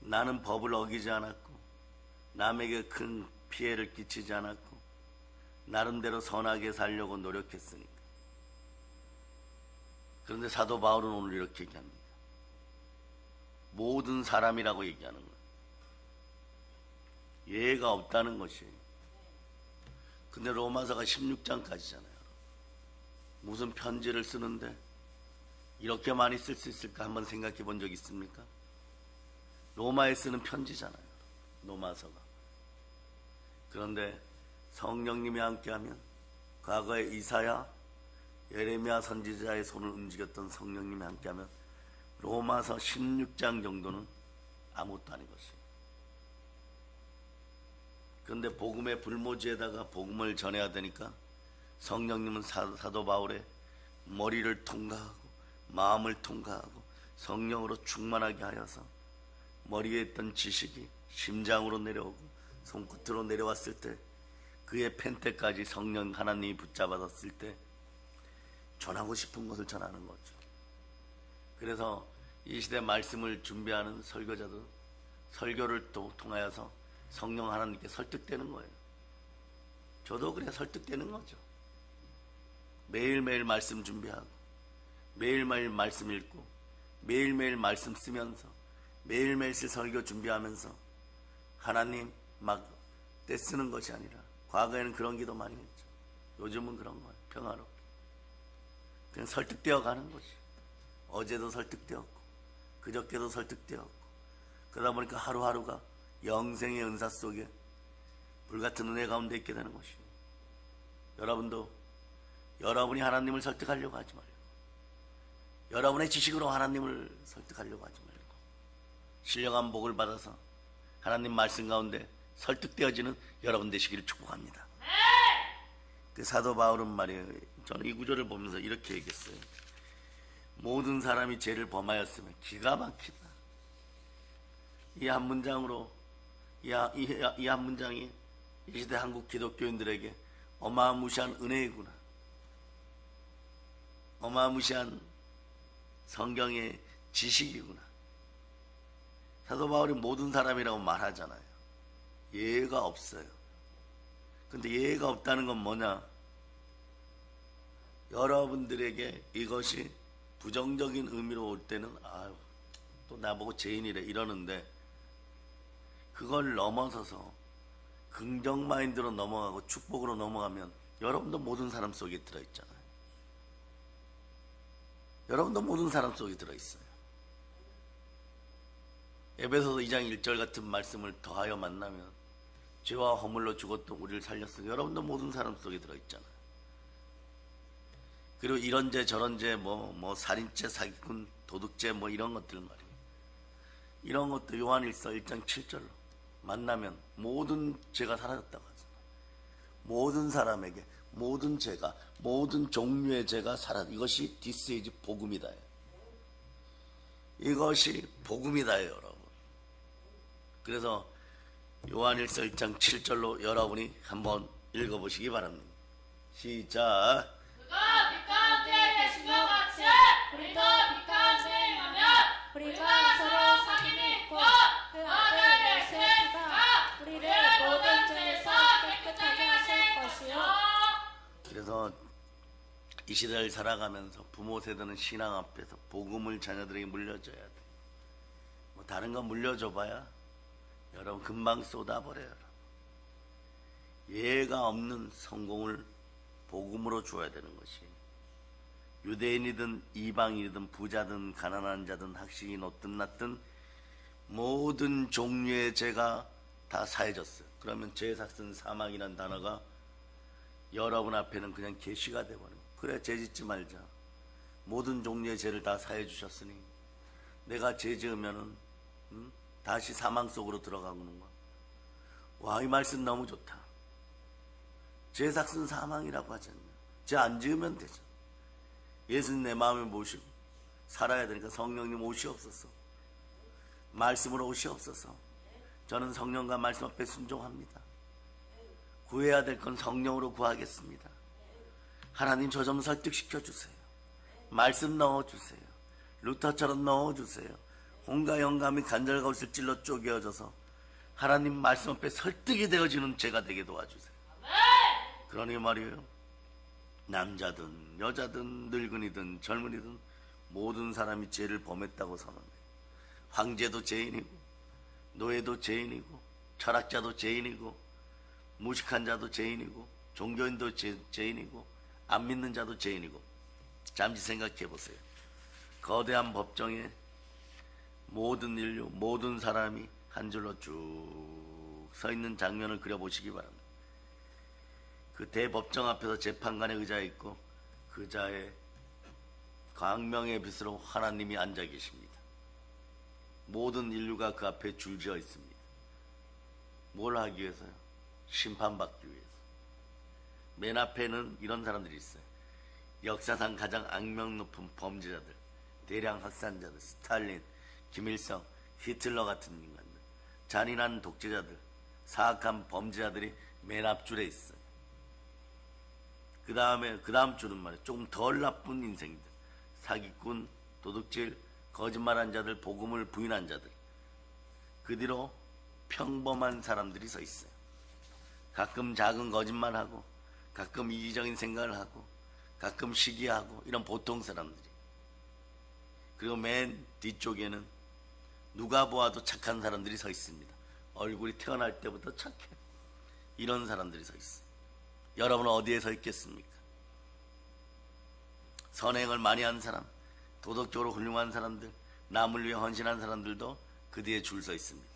나는 법을 어기지 않았고 남에게 큰 피해를 끼치지 않았고 나름대로 선하게 살려고 노력했으니까. 그런데 사도 바울은 오늘 이렇게 얘기합니다. 모든 사람이라고 얘기하는 거예요. 예가 없다는 것이에요. 근데 로마서가 16장까지잖아요. 무슨 편지를 쓰는데 이렇게 많이 쓸 수 있을까 한번 생각해 본 적 있습니까? 로마에 쓰는 편지잖아요. 로마서가. 그런데 성령님이 함께하면 과거에 이사야, 예레미야 선지자의 손을 움직였던 성령님이 함께하면 로마서 16장 정도는 아무것도 아닌 것이에요. 그런데 복음의 불모지에다가 복음을 전해야 되니까 성령님은 사도 바울의 머리를 통과하고 마음을 통과하고 성령으로 충만하게 하여서 머리에 있던 지식이 심장으로 내려오고 손끝으로 내려왔을 때 그의 펜테까지 성령 하나님이 붙잡았을 때 전하고 싶은 것을 전하는 거죠. 그래서 이 시대 말씀을 준비하는 설교자도 설교를 또 통하여서 성령 하나님께 설득되는 거예요. 저도 그래 설득되는 거죠. 매일매일 말씀 준비하고 매일매일 말씀 읽고 매일매일 말씀 쓰면서 매일매일 설교 준비하면서 하나님 막 떼쓰는 것이 아니라 과거에는 그런 기도 많이 했죠. 요즘은 그런 거예요. 평화롭게 그냥 설득되어 가는 것이. 어제도 설득되었고 그저께도 설득되었고 그러다 보니까 하루하루가 영생의 은사 속에 불같은 은혜 가운데 있게 되는 것이에요. 여러분도 여러분이 하나님을 설득하려고 하지 말고 여러분의 지식으로 하나님을 설득하려고 하지 말고 신령한 복을 받아서 하나님 말씀 가운데 설득되어지는 여러분 되시기를 축복합니다. 그 사도 바울은 말이에요. 저는 이 구절을 보면서 이렇게 얘기했어요. 모든 사람이 죄를 범하였으면 기가 막히다. 이 한 문장으로 이 한 문장이 이 시대 한국 기독교인들에게 어마무시한 은혜이구나. 어마무시한 성경의 지식이구나. 사도 바울이 모든 사람이라고 말하잖아요. 예가 없어요. 근데 예가 없다는 건 뭐냐? 여러분들에게 이것이 부정적인 의미로 올 때는 아유 또 나보고 죄인이래 이러는데 그걸 넘어서서 긍정 마인드로 넘어가고 축복으로 넘어가면 여러분도 모든 사람 속에 들어있잖아요. 여러분도 모든 사람 속에 들어있어요. 에베소서 2장 1절 같은 말씀을 더하여 만나면 죄와 허물로 죽었던 우리를 살렸으니 여러분도 모든 사람 속에 들어있잖아요. 그리고 이런 죄 저런 죄 뭐 살인죄 사기꾼 도둑죄 뭐 이런 것들 말이에요. 이런 것도 요한일서 1장 7절로 만나면 모든 죄가 사라졌다고 하잖아요. 모든 사람에게 모든 죄가 모든 종류의 죄가 이것이 This is 복음이다. 이것이 복음이다 여러분. 그래서 요한일서 1장 7절로 여러분이 한번 읽어보시기 바랍니다. 시작. 그가 빛 가운데 계신 것 같이 우리도 빛 가운데 임하며 우리가 서로 사귐이 있고 그 아들 예수 그가 우리를 모든 죄에서 깨끗하게 하실 것이요. 그래서 이 시대를 살아가면서 부모 세대는 신앙 앞에서 복음을 자녀들에게 물려줘야 돼. 뭐 다른 거 물려줘봐야 여러분 금방 쏟아버려요. 예가 없는 성공을 복음으로 줘야 되는 것이, 유대인이든 이방인이든 부자든 가난한 자든 학식이 높든 낮든 모든 종류의 죄가 다 사해졌어요. 그러면 죄 삭은 사망이라는 단어가 여러분 앞에는 그냥 계시가 되버려요. 그래, 죄 짓지 말자. 모든 종류의 죄를 다 사해 주셨으니 내가 죄 지으면은 다시 사망 속으로 들어가는 거야. 와, 이 말씀 너무 좋다. 죄 삭은 사망이라고 하잖아요. 죄 안 지으면 되죠. 예수님 내 마음에 모시고 살아야 되니까 성령님 오시옵소서. 말씀으로 오시옵소서. 저는 성령과 말씀 앞에 순종합니다. 구해야 될 건 성령으로 구하겠습니다. 하나님 저 좀 설득시켜 주세요. 말씀 넣어주세요. 루터처럼 넣어주세요. 혼과 영감이 간절가옷을 찔러 쪼개어져서 하나님 말씀 앞에 설득이 되어지는 제가 되게 도와주세요. 그러니 말이에요, 남자든 여자든 늙은이든 젊은이든 모든 사람이 죄를 범했다고 선언해요. 황제도 죄인이고 노예도 죄인이고 철학자도 죄인이고 무식한 자도 죄인이고 종교인도 죄인이고 안 믿는 자도 죄인이고. 잠시 생각해 보세요. 거대한 법정에 모든 인류, 모든 사람이 한 줄로 쭉 서 있는 장면을 그려보시기 바랍니다. 그 대법정 앞에서 재판관의 의자에 있고 그 자의 광명의 빛으로 하나님이 앉아 계십니다. 모든 인류가 그 앞에 줄지어 있습니다. 뭘 하기 위해서요? 심판받기 위해서. 맨 앞에는 이런 사람들이 있어요. 역사상 가장 악명 높은 범죄자들, 대량 학살자들, 스탈린, 김일성, 히틀러 같은 인간들, 잔인한 독재자들, 사악한 범죄자들이 맨 앞줄에 있어요. 그 다음 줄은 말이에요, 조금 덜 나쁜 인생들, 사기꾼, 도둑질, 거짓말한 자들, 복음을 부인한 자들. 그 뒤로 평범한 사람들이 서 있어요. 가끔 작은 거짓말하고 가끔 이기적인 생각을 하고 가끔 시기하고 이런 보통 사람들이. 그리고 맨 뒤쪽에는 누가 보아도 착한 사람들이 서 있습니다. 얼굴이 태어날 때부터 착해. 이런 사람들이 서 있어요. 여러분은 어디에 서 있겠습니까? 선행을 많이 한 사람, 도덕적으로 훌륭한 사람들, 남을 위해 헌신한 사람들도 그 뒤에 줄 서 있습니다.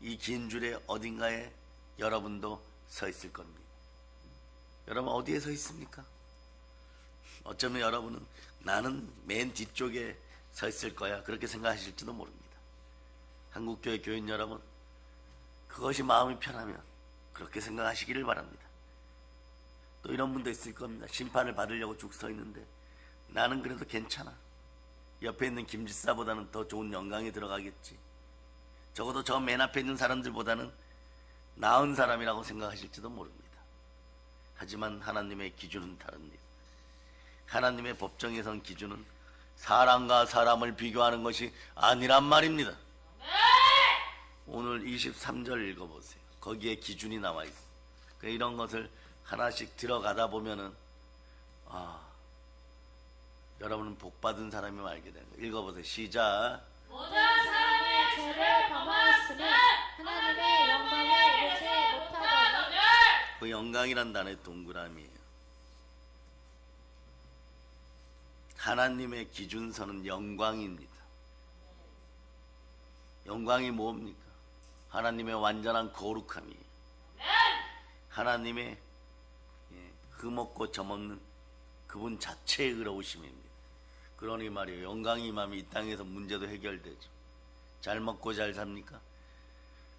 이 긴 줄에 어딘가에 여러분도 서 있을 겁니다. 여러분 어디에 서 있습니까? 어쩌면 여러분은 나는 맨 뒤쪽에 서 있을 거야, 그렇게 생각하실지도 모릅니다. 한국교회 교인 여러분, 그것이 마음이 편하면 그렇게 생각하시기를 바랍니다. 또 이런 분도 있을 겁니다. 심판을 받으려고 쭉 서 있는데 나는 그래도 괜찮아. 옆에 있는 김지사보다는 더 좋은 영광이 들어가겠지. 적어도 저 맨 앞에 있는 사람들보다는 나은 사람이라고 생각하실지도 모릅니다. 하지만 하나님의 기준은 다릅니다. 하나님의 법정에 선 기준은 사람과 사람을 비교하는 것이 아니란 말입니다. 오늘 23절 읽어보세요. 거기에 기준이 나와 있어요. 이런 것을 하나씩 들어가다 보면은 여러분은 복받은 사람이 알게 되는 거예요. 읽어보세요. 시작. 모든 사람의 죄를 범하였으면 하나님의 영광을 이루지 못하더니. 그 영광이란 단어의 동그라미예요. 하나님의 기준선은 영광입니다. 영광이 뭡니까? 하나님의 완전한 거룩함이에요. 하나님의 흠없고 점없는 그분 자체의 의로우심입니다. 그러니 말이에요, 영광이 임하면 이 땅에서 문제도 해결되죠. 잘 먹고 잘 삽니까?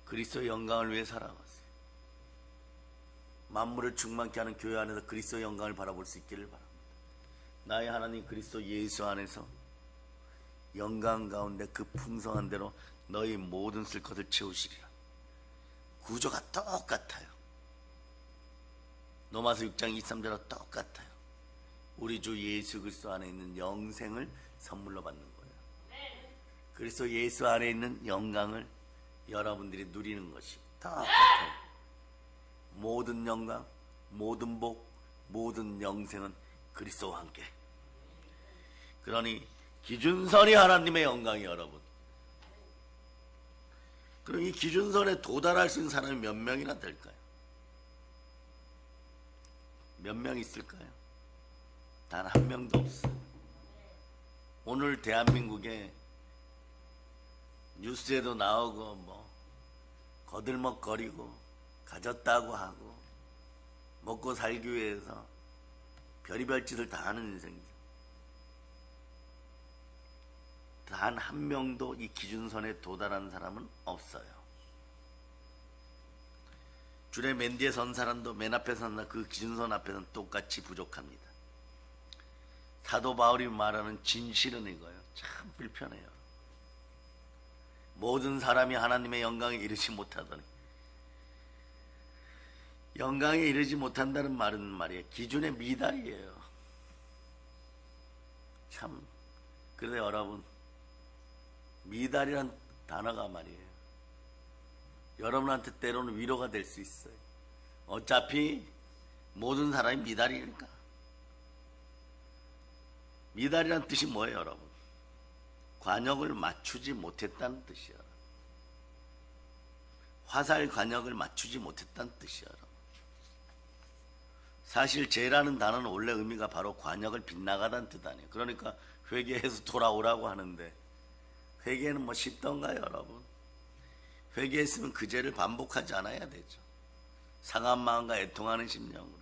그리스도의 영광을 위해 살아갔어요. 만물을 충만케 하는 교회 안에서 그리스도의 영광을 바라볼 수 있기를 바랍니다. 나의 하나님 그리스도 예수 안에서 영광 가운데 그 풍성한 대로 너희 모든 쓸 것을 채우시리라. 구조가 똑같아요. 로마서 6장 23절과 똑같아요. 우리 주 예수 그리스도 안에 있는 영생을 선물로 받는 거예요. 그리스도 예수 안에 있는 영광을 여러분들이 누리는 것이 똑같아요. 모든 영광, 모든 복, 모든 영생은 그리스도와 함께. 그러니 기준선이 하나님의 영광이 여러분, 그럼 이 기준선에 도달할 수 있는 사람이 몇 명이나 될까요? 몇 명 있을까요? 단 한 명도 없어요. 오늘 대한민국에 뉴스에도 나오고 뭐 거들먹거리고 가졌다고 하고 먹고 살기 위해서 별의별 짓을 다 하는 인생이죠. 단 한 명도 이 기준선에 도달한 사람은 없어요. 줄에 맨 뒤에 선 사람도 맨 앞에 선 사람 그 기준선 앞에서는 똑같이 부족합니다. 사도 바울이 말하는 진실은 이거예요. 참 불편해요. 모든 사람이 하나님의 영광에 이르지 못하더니, 영광에 이르지 못한다는 말은 말이에요, 기준의 미달이에요. 참, 그래서 여러분, 미달이란 단어가 말이에요, 여러분한테 때로는 위로가 될 수 있어요. 어차피 모든 사람이 미달이니까. 미달이란 뜻이 뭐예요, 여러분? 관역을 맞추지 못했다는 뜻이에요. 화살 관역을 맞추지 못했다는 뜻이에요. 사실 죄라는 단어는 원래 의미가 바로 관역을 빗나가다는 뜻 아니에요. 그러니까 회개해서 돌아오라고 하는데, 회개는 뭐 쉽던가요, 여러분? 회개했으면 그 죄를 반복하지 않아야 되죠. 상한 마음과 애통하는 심령으로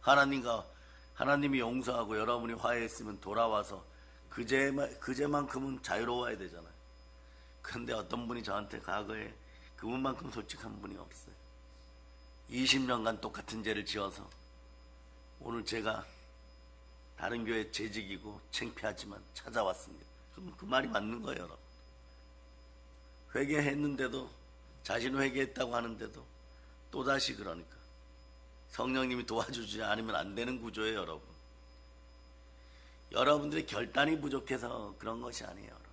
하나님이 용서하고 여러분이 화해했으면 돌아와서 그 죄만큼은 자유로워야 되잖아요. 그런데 어떤 분이 저한테 과거에 그분만큼 솔직한 분이 없어요. 20년간 똑같은 죄를 지어서 오늘 제가 다른 교회 재직이고 창피하지만 찾아왔습니다. 그럼 그 말이 맞는 거예요, 여러분. 회개했는데도, 자신 회개했다고 하는데도 또다시 그러니까 성령님이 도와주지 않으면 안 되는 구조예요, 여러분. 여러분들의 결단이 부족해서 그런 것이 아니에요, 여러분.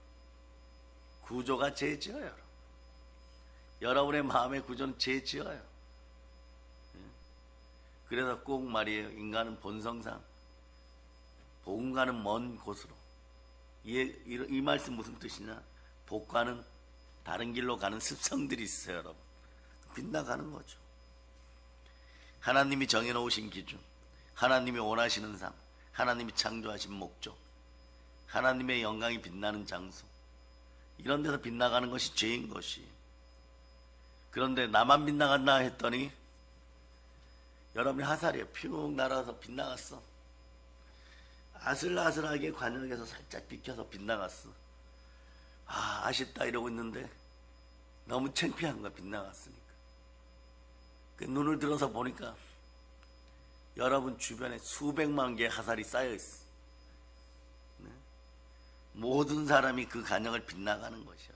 구조가 죄지어요, 여러분. 여러분의 마음의 구조는 죄지어요. 그래서 꼭 말이에요, 인간은 본성상 복음과는 먼 곳으로, 이 말씀 무슨 뜻이냐, 복과는 다른 길로 가는 습성들이 있어요, 여러분. 빗나가는 거죠. 하나님이 정해놓으신 기준, 하나님이 원하시는 삶, 하나님이 창조하신 목적, 하나님의 영광이 빛나는 장소, 이런 데서 빗나가는 것이 죄인 것이. 그런데 나만 빗나갔나 했더니 여러분이 화살이에요. 퓨 날아서 빗나갔어. 아슬아슬하게 관역에서 살짝 비켜서 빗나갔어. 아쉽다 이러고 있는데 너무 창피한 거야, 빗나갔으니까. 그 눈을 들어서 보니까 여러분 주변에 수백만 개의 화살이 쌓여 있어. 네? 모든 사람이 그 관역을 빗나가는 것이야.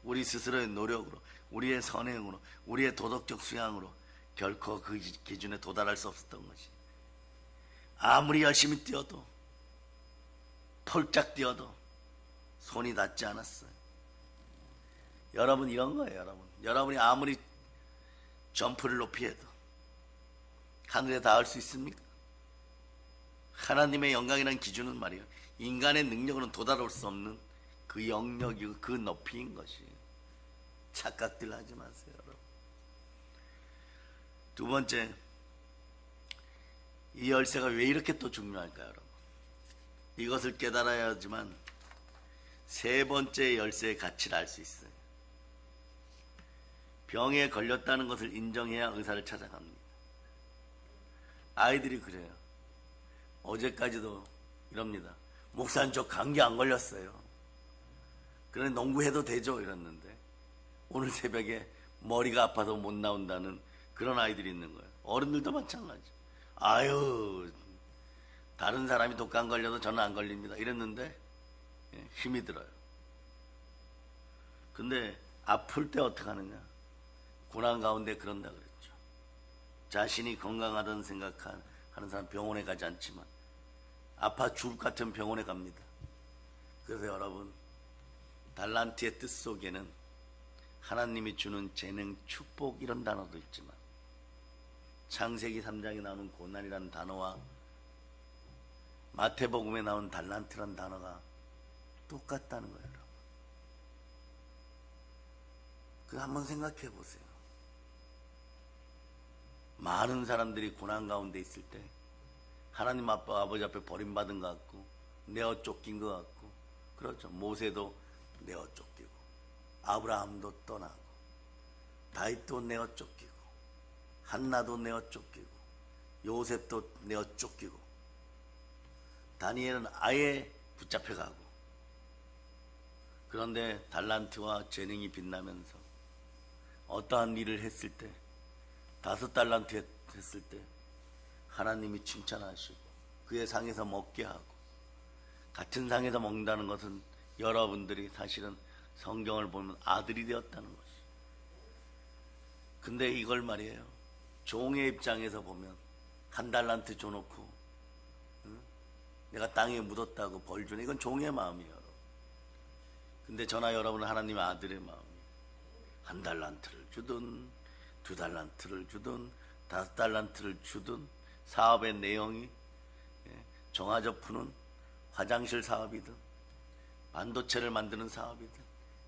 우리 스스로의 노력으로, 우리의 선행으로, 우리의 도덕적 수양으로 결코 그 기준에 도달할 수 없었던 것이. 아무리 열심히 뛰어도, 폴짝 뛰어도 손이 닿지 않았어요. 여러분 이런 거예요, 여러분. 여러분이 아무리 점프를 높이 해도 하늘에 닿을 수 있습니까? 하나님의 영광이라는 기준은 말이에요, 인간의 능력으로는 도달할 수 없는 그 영역이고 그 높이인 것이. 착각들 하지 마세요, 여러분. 두 번째, 이 열쇠가 왜 이렇게 또 중요할까요, 여러분? 이것을 깨달아야 하지만 세 번째 열쇠의 가치를 알 수 있어요. 병에 걸렸다는 것을 인정해야 의사를 찾아갑니다. 아이들이 그래요. 어제까지도 이럽니다. 목사님, 저 감기 안 걸렸어요. 그래 농구해도 되죠? 이랬는데 오늘 새벽에 머리가 아파서 못 나온다는 그런 아이들이 있는 거예요. 어른들도 마찬가지. 아유, 다른 사람이 독감 걸려도 저는 안 걸립니다 이랬는데 힘이 들어요. 근데 아플 때 어떻게 하느냐? 고난 가운데 그런다 그랬죠. 자신이 건강하다는 생각하는 사람 병원에 가지 않지만 아파 죽을 것 같은 병원에 갑니다. 그래서 여러분, 달란트의 뜻 속에는 하나님이 주는 재능, 축복 이런 단어도 있지만 창세기 3장에 나오는 고난이라는 단어와 마태복음에 나온 달란트라는 단어가 똑같다는 거예요, 여러분. 그 한번 생각해 보세요. 많은 사람들이 고난 가운데 있을 때 하나님 아버지 앞에 버림받은 것 같고 내어 쫓긴 것 같고, 그렇죠. 모세도 내어 쫓기고 아브라함도 떠나고 다윗도 내어 쫓기고 한나도 내어 쫓기고 요셉도 내어 쫓기고 다니엘은 아예 붙잡혀가고, 그런데 달란트와 재능이 빛나면서 어떠한 일을 했을 때 5달란트 했을 때 하나님이 칭찬하시고 그의 상에서 먹게 하고, 같은 상에서 먹는다는 것은 여러분들이 사실은 성경을 보면 아들이 되었다는 것이. 근데 이걸 말이에요, 종의 입장에서 보면 1달란트 줘놓고 내가 땅에 묻었다고 벌 주는, 이건 종의 마음이에요, 여러분. 근데 저나 여러분은 하나님의 아들의 마음이에요. 1달란트를 주든 2달란트를 주든 5달란트를 주든 사업의 내용이 정화조 푸는 화장실 사업이든 반도체를 만드는 사업이든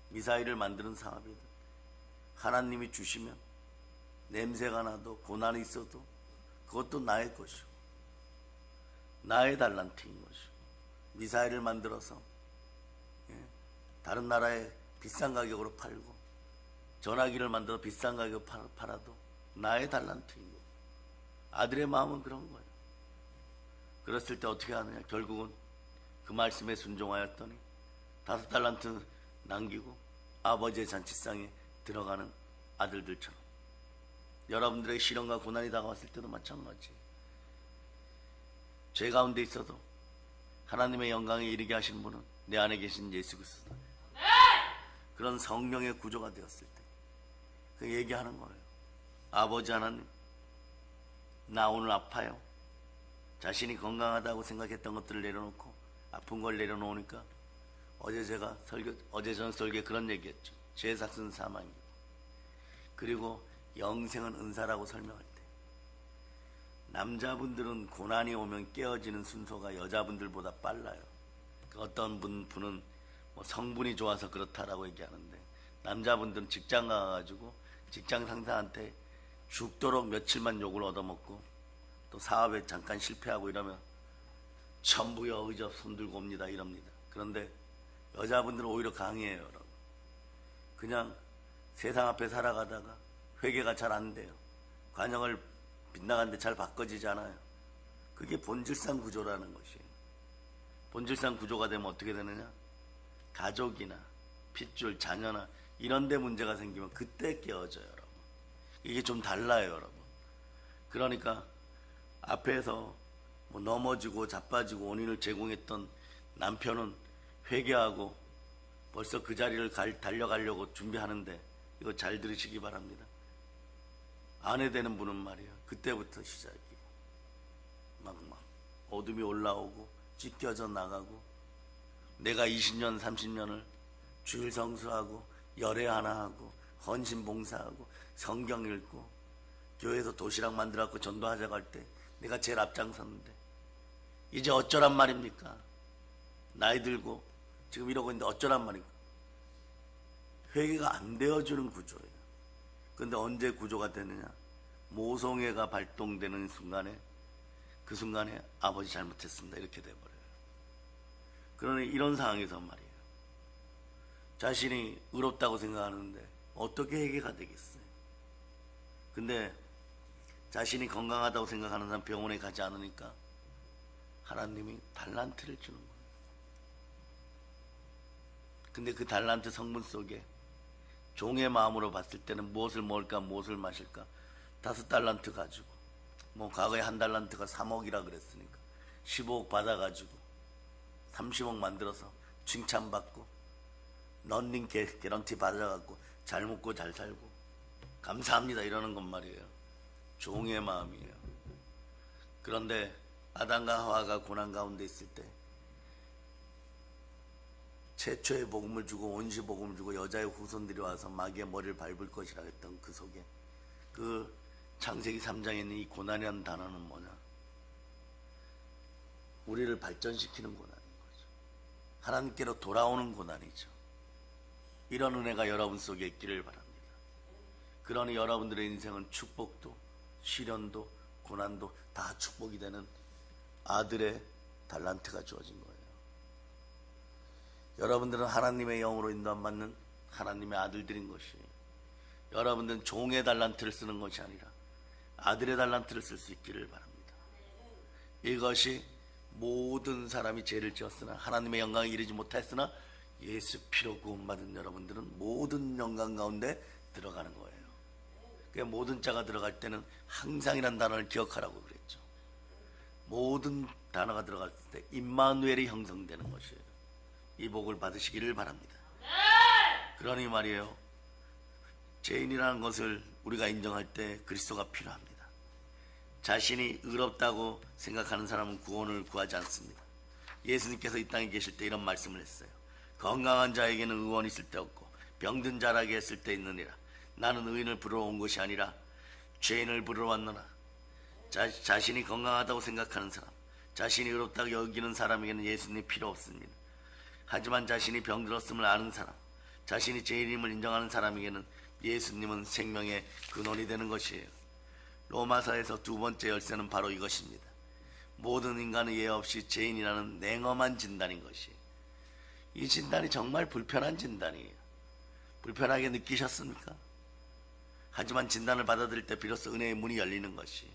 미사일을 만드는 사업이든 하나님이 주시면 냄새가 나도 고난이 있어도 그것도 나의 것이고 나의 달란트인 것이고, 미사일을 만들어서 다른 나라에 비싼 가격으로 팔고 전화기를 만들어 비싼 가격으로 팔아도 나의 달란트인 거예요. 아들의 마음은 그런 거예요. 그랬을 때 어떻게 하느냐, 결국은 그 말씀에 순종하였더니 5달란트 남기고 아버지의 잔치상에 들어가는 아들들처럼 여러분들의 시련과 고난이 다가왔을 때도 마찬가지. 죄 가운데 있어도 하나님의 영광에 이르게 하신 분은 내 안에 계신 예수 그리스도. 그런 성령의 구조가 되었을 때 그 얘기하는 거예요. 아버지 하나님, 나 오늘 아파요. 자신이 건강하다고 생각했던 것들을 내려놓고 아픈 걸 내려놓으니까 어제 저녁 설교에 그런 얘기했죠. 죄 삭은 사망이고, 그리고 영생은 은사라고 설명할 때 남자분들은 고난이 오면 깨어지는 순서가 여자분들보다 빨라요. 어떤 분은 뭐 성분이 좋아서 그렇다라고 얘기하는데, 남자분들은 직장 가가지고 직장 상사한테 죽도록 며칠만 욕을 얻어먹고 또 사업에 잠깐 실패하고 이러면 전부여 의접 손들고 옵니다 이럽니다. 그런데 여자분들은 오히려 강해요, 여러분. 그냥 세상 앞에 살아가다가 회개가 잘 안 돼요. 관역을 빗나가는데 잘 바꿔지지 않아요. 그게 본질상 구조라는 것이에요. 본질상 구조가 되면 어떻게 되느냐, 가족이나 핏줄, 자녀나 이런 데 문제가 생기면 그때 깨어져요, 여러분. 이게 좀 달라요, 여러분. 그러니까 앞에서 뭐 넘어지고 자빠지고 원인을 제공했던 남편은 회개하고 벌써 그 자리를 달려가려고 준비하는데, 이거 잘 들으시기 바랍니다. 아내 되는 분은 말이에요, 그때부터 시작이에요. 막 어둠이 올라오고 찢겨져 나가고, 내가 20년 30년을 주일 성수하고 열애 하나 하고 헌신 봉사하고 성경 읽고 교회에서 도시락 만들어갖고 전도하자 갈 때 내가 제일 앞장섰는데 이제 어쩌란 말입니까? 나이 들고 지금 이러고 있는데 어쩌란 말입니까? 회개가 안 되어주는 구조예요. 그런데 언제 구조가 되느냐, 모성애가 발동되는 순간에, 그 순간에 아버지 잘못했습니다 이렇게 돼버려요. 그러니 이런 상황에서 말이에요, 자신이 의롭다고 생각하는데 어떻게 회개가 되겠어요? 근데 자신이 건강하다고 생각하는 사람 병원에 가지 않으니까 하나님이 달란트를 주는 거예요. 근데 그 달란트 성분 속에 종의 마음으로 봤을 때는 무엇을 먹을까 무엇을 마실까 5달란트 가지고, 뭐 과거에 1달란트가 3억이라 그랬으니까 15억 받아가지고 30억 만들어서 칭찬받고 런닝 개런티 받아갖고 잘 먹고 잘 살고 감사합니다 이러는 건 말이에요. 종의 마음이에요. 그런데 아담과 하와가 고난 가운데 있을 때 최초의 복음을 주고 온시 복음을 주고 여자의 후손들이 와서 마귀의 머리를 밟을 것이라 했던 그 속에, 그 창세기 3장에 있는 이 고난이라는 단어는 뭐냐, 우리를 발전시키는 고난인 거죠. 하나님께로 돌아오는 고난이죠. 이런 은혜가 여러분 속에 있기를 바랍니다. 그러니 여러분들의 인생은 축복도 시련도 고난도 다 축복이 되는 아들의 달란트가 주어진 거예요. 여러분들은 하나님의 영으로 인도받는 하나님의 아들들인 것이에요. 여러분들은 종의 달란트를 쓰는 것이 아니라 아들의 달란트를 쓸 수 있기를 바랍니다. 이것이 모든 사람이 죄를 지었으나 하나님의 영광에 이르지 못하였으나 예수 피로 구원받은 여러분들은 모든 영광 가운데 들어가는 거예요. 그 모든 자가 들어갈 때는 항상이란 단어를 기억하라고 그랬죠. 모든 단어가 들어갈 때 임마누엘이 형성되는 것이에요. 이 복을 받으시기를 바랍니다. 그러니 말이에요, 죄인이라는 것을 우리가 인정할 때 그리스도가 필요합니다. 자신이 의롭다고 생각하는 사람은 구원을 구하지 않습니다. 예수님께서 이 땅에 계실 때 이런 말씀을 했어요. 건강한 자에게는 의원이 있을 때 없고 병든 자라게 했을 때 있느니라. 나는 의인을 부르러 온 것이 아니라 죄인을 부르러 왔노라. 자신이 건강하다고 생각하는 사람, 자신이 의롭다고 여기는 사람에게는 예수님이 필요 없습니다. 하지만 자신이 병들었음을 아는 사람, 자신이 죄인임을 인정하는 사람에게는 예수님은 생명의 근원이 되는 것이에요. 로마서에서 두 번째 열쇠는 바로 이것입니다. 모든 인간은 예외 없이 죄인이라는 냉엄한 진단인 것이에요. 이 진단이 정말 불편한 진단이에요. 불편하게 느끼셨습니까? 하지만 진단을 받아들일 때 비로소 은혜의 문이 열리는 것이,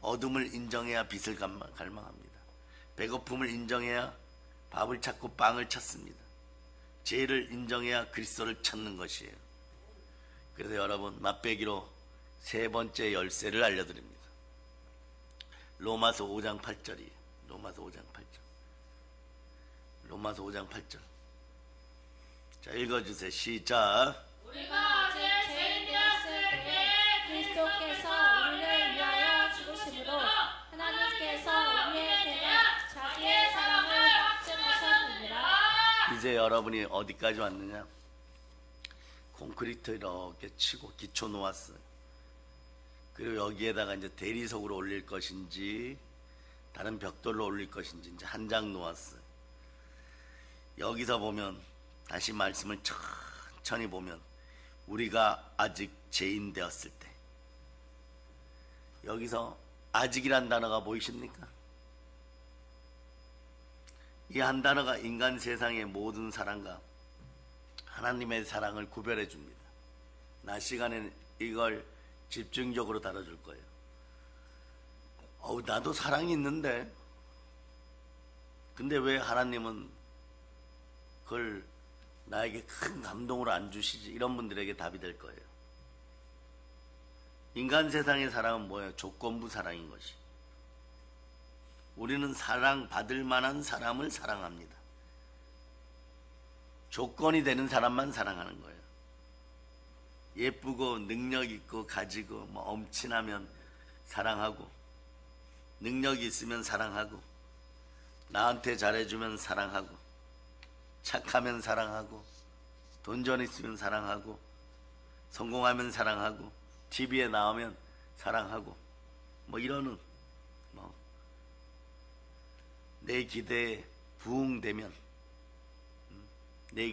어둠을 인정해야 빛을 갈망합니다. 배고픔을 인정해야 밥을 찾고 빵을 찾습니다. 죄를 인정해야 그리스도를 찾는 것이에요. 그래서 여러분, 맛배기로 세 번째 열쇠를 알려드립니다. 로마서 5장 8절이에요. 로마서 5장 8절. 로마서 5장 8절. 자, 읽어주세요. 시작. 우리가 아직 죄인 되었을 때 그리스도께서 우리를 위하여 죽으심으로 하나님께서 우리에 대한 자기의 사랑을 확증하셨느니라. 이제 여러분이 어디까지 왔느냐? 콘크리트 이렇게 치고 기초 놓았어요. 그리고 여기에다가 이제 대리석으로 올릴 것인지 다른 벽돌로 올릴 것인지 이제 한 장 놓았어요. 여기서 보면, 다시 말씀을 천천히 보면, 우리가 아직 죄인 되었을 때, 여기서 아직이란 단어가 보이십니까? 이 한 단어가 인간 세상의 모든 사랑과 하나님의 사랑을 구별해 줍니다. 낮 시간에는 이걸 집중적으로 다뤄줄 거예요. 나도 사랑이 있는데, 근데 왜 하나님은 그걸 나에게 큰 감동으로 안 주시지? 이런 분들에게 답이 될 거예요. 인간 세상의 사랑은 뭐예요? 조건부 사랑인 것이. 우리는 사랑받을 만한 사람을 사랑합니다. 조건이 되는 사람만 사랑하는 거예요. 예쁘고 능력 있고 가지고 엄친하면 사랑하고, 능력이 있으면 사랑하고, 나한테 잘해주면 사랑하고, 착하면 사랑하고, 돈 좀 있으면 사랑하고, 성공하면 사랑하고, TV에 나오면 사랑하고, 이러는, 내 기대에 부응되면, 내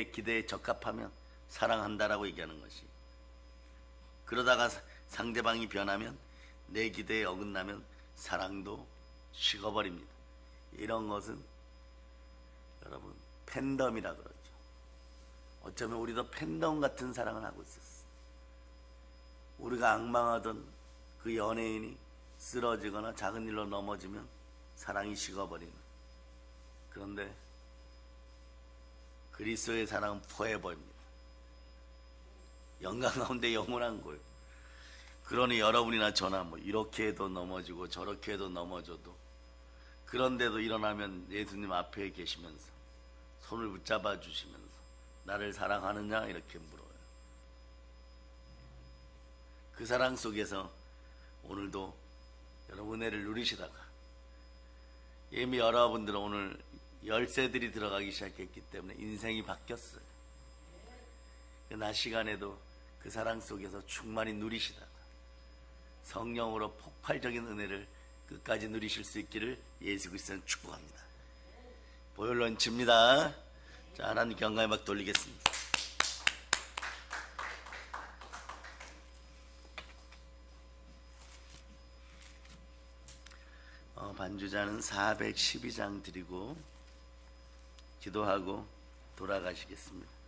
기대에 적합하면 사랑한다라고 얘기하는 것이. 그러다가 상대방이 변하면, 내 기대에 어긋나면 사랑도 식어버립니다. 이런 것은 여러분 팬덤이라 그러죠. 어쩌면 우리도 팬덤 같은 사랑을 하고 있었어. 우리가 악망하던 그 연예인이 쓰러지거나 작은 일로 넘어지면 사랑이 식어버리는. 그런데 그리스도의 사랑은 포에버입니다. 영광 가운데 영원한 거예요. 그러니 여러분이나 저나 이렇게 해도 넘어지고 저렇게 해도 넘어져도, 그런데도 일어나면 예수님 앞에 계시면서 손을 붙잡아 주시면서 나를 사랑하느냐 이렇게 물어요. 그 사랑 속에서 오늘도 여러분 은혜를 누리시다가, 이미 여러분들은 오늘 열쇠들이 들어가기 시작했기 때문에 인생이 바뀌었어요. 그 낮 시간에도 그 사랑 속에서 충만히 누리시다가 성령으로 폭발적인 은혜를 끝까지 누리실 수 있기를 예수 그리스도는 축복합니다. 보혈로 칩니다. 자, 하나님께 영광의 막 돌리겠습니다. 반주자는 412장 드리고 기도하고 돌아가시겠습니다.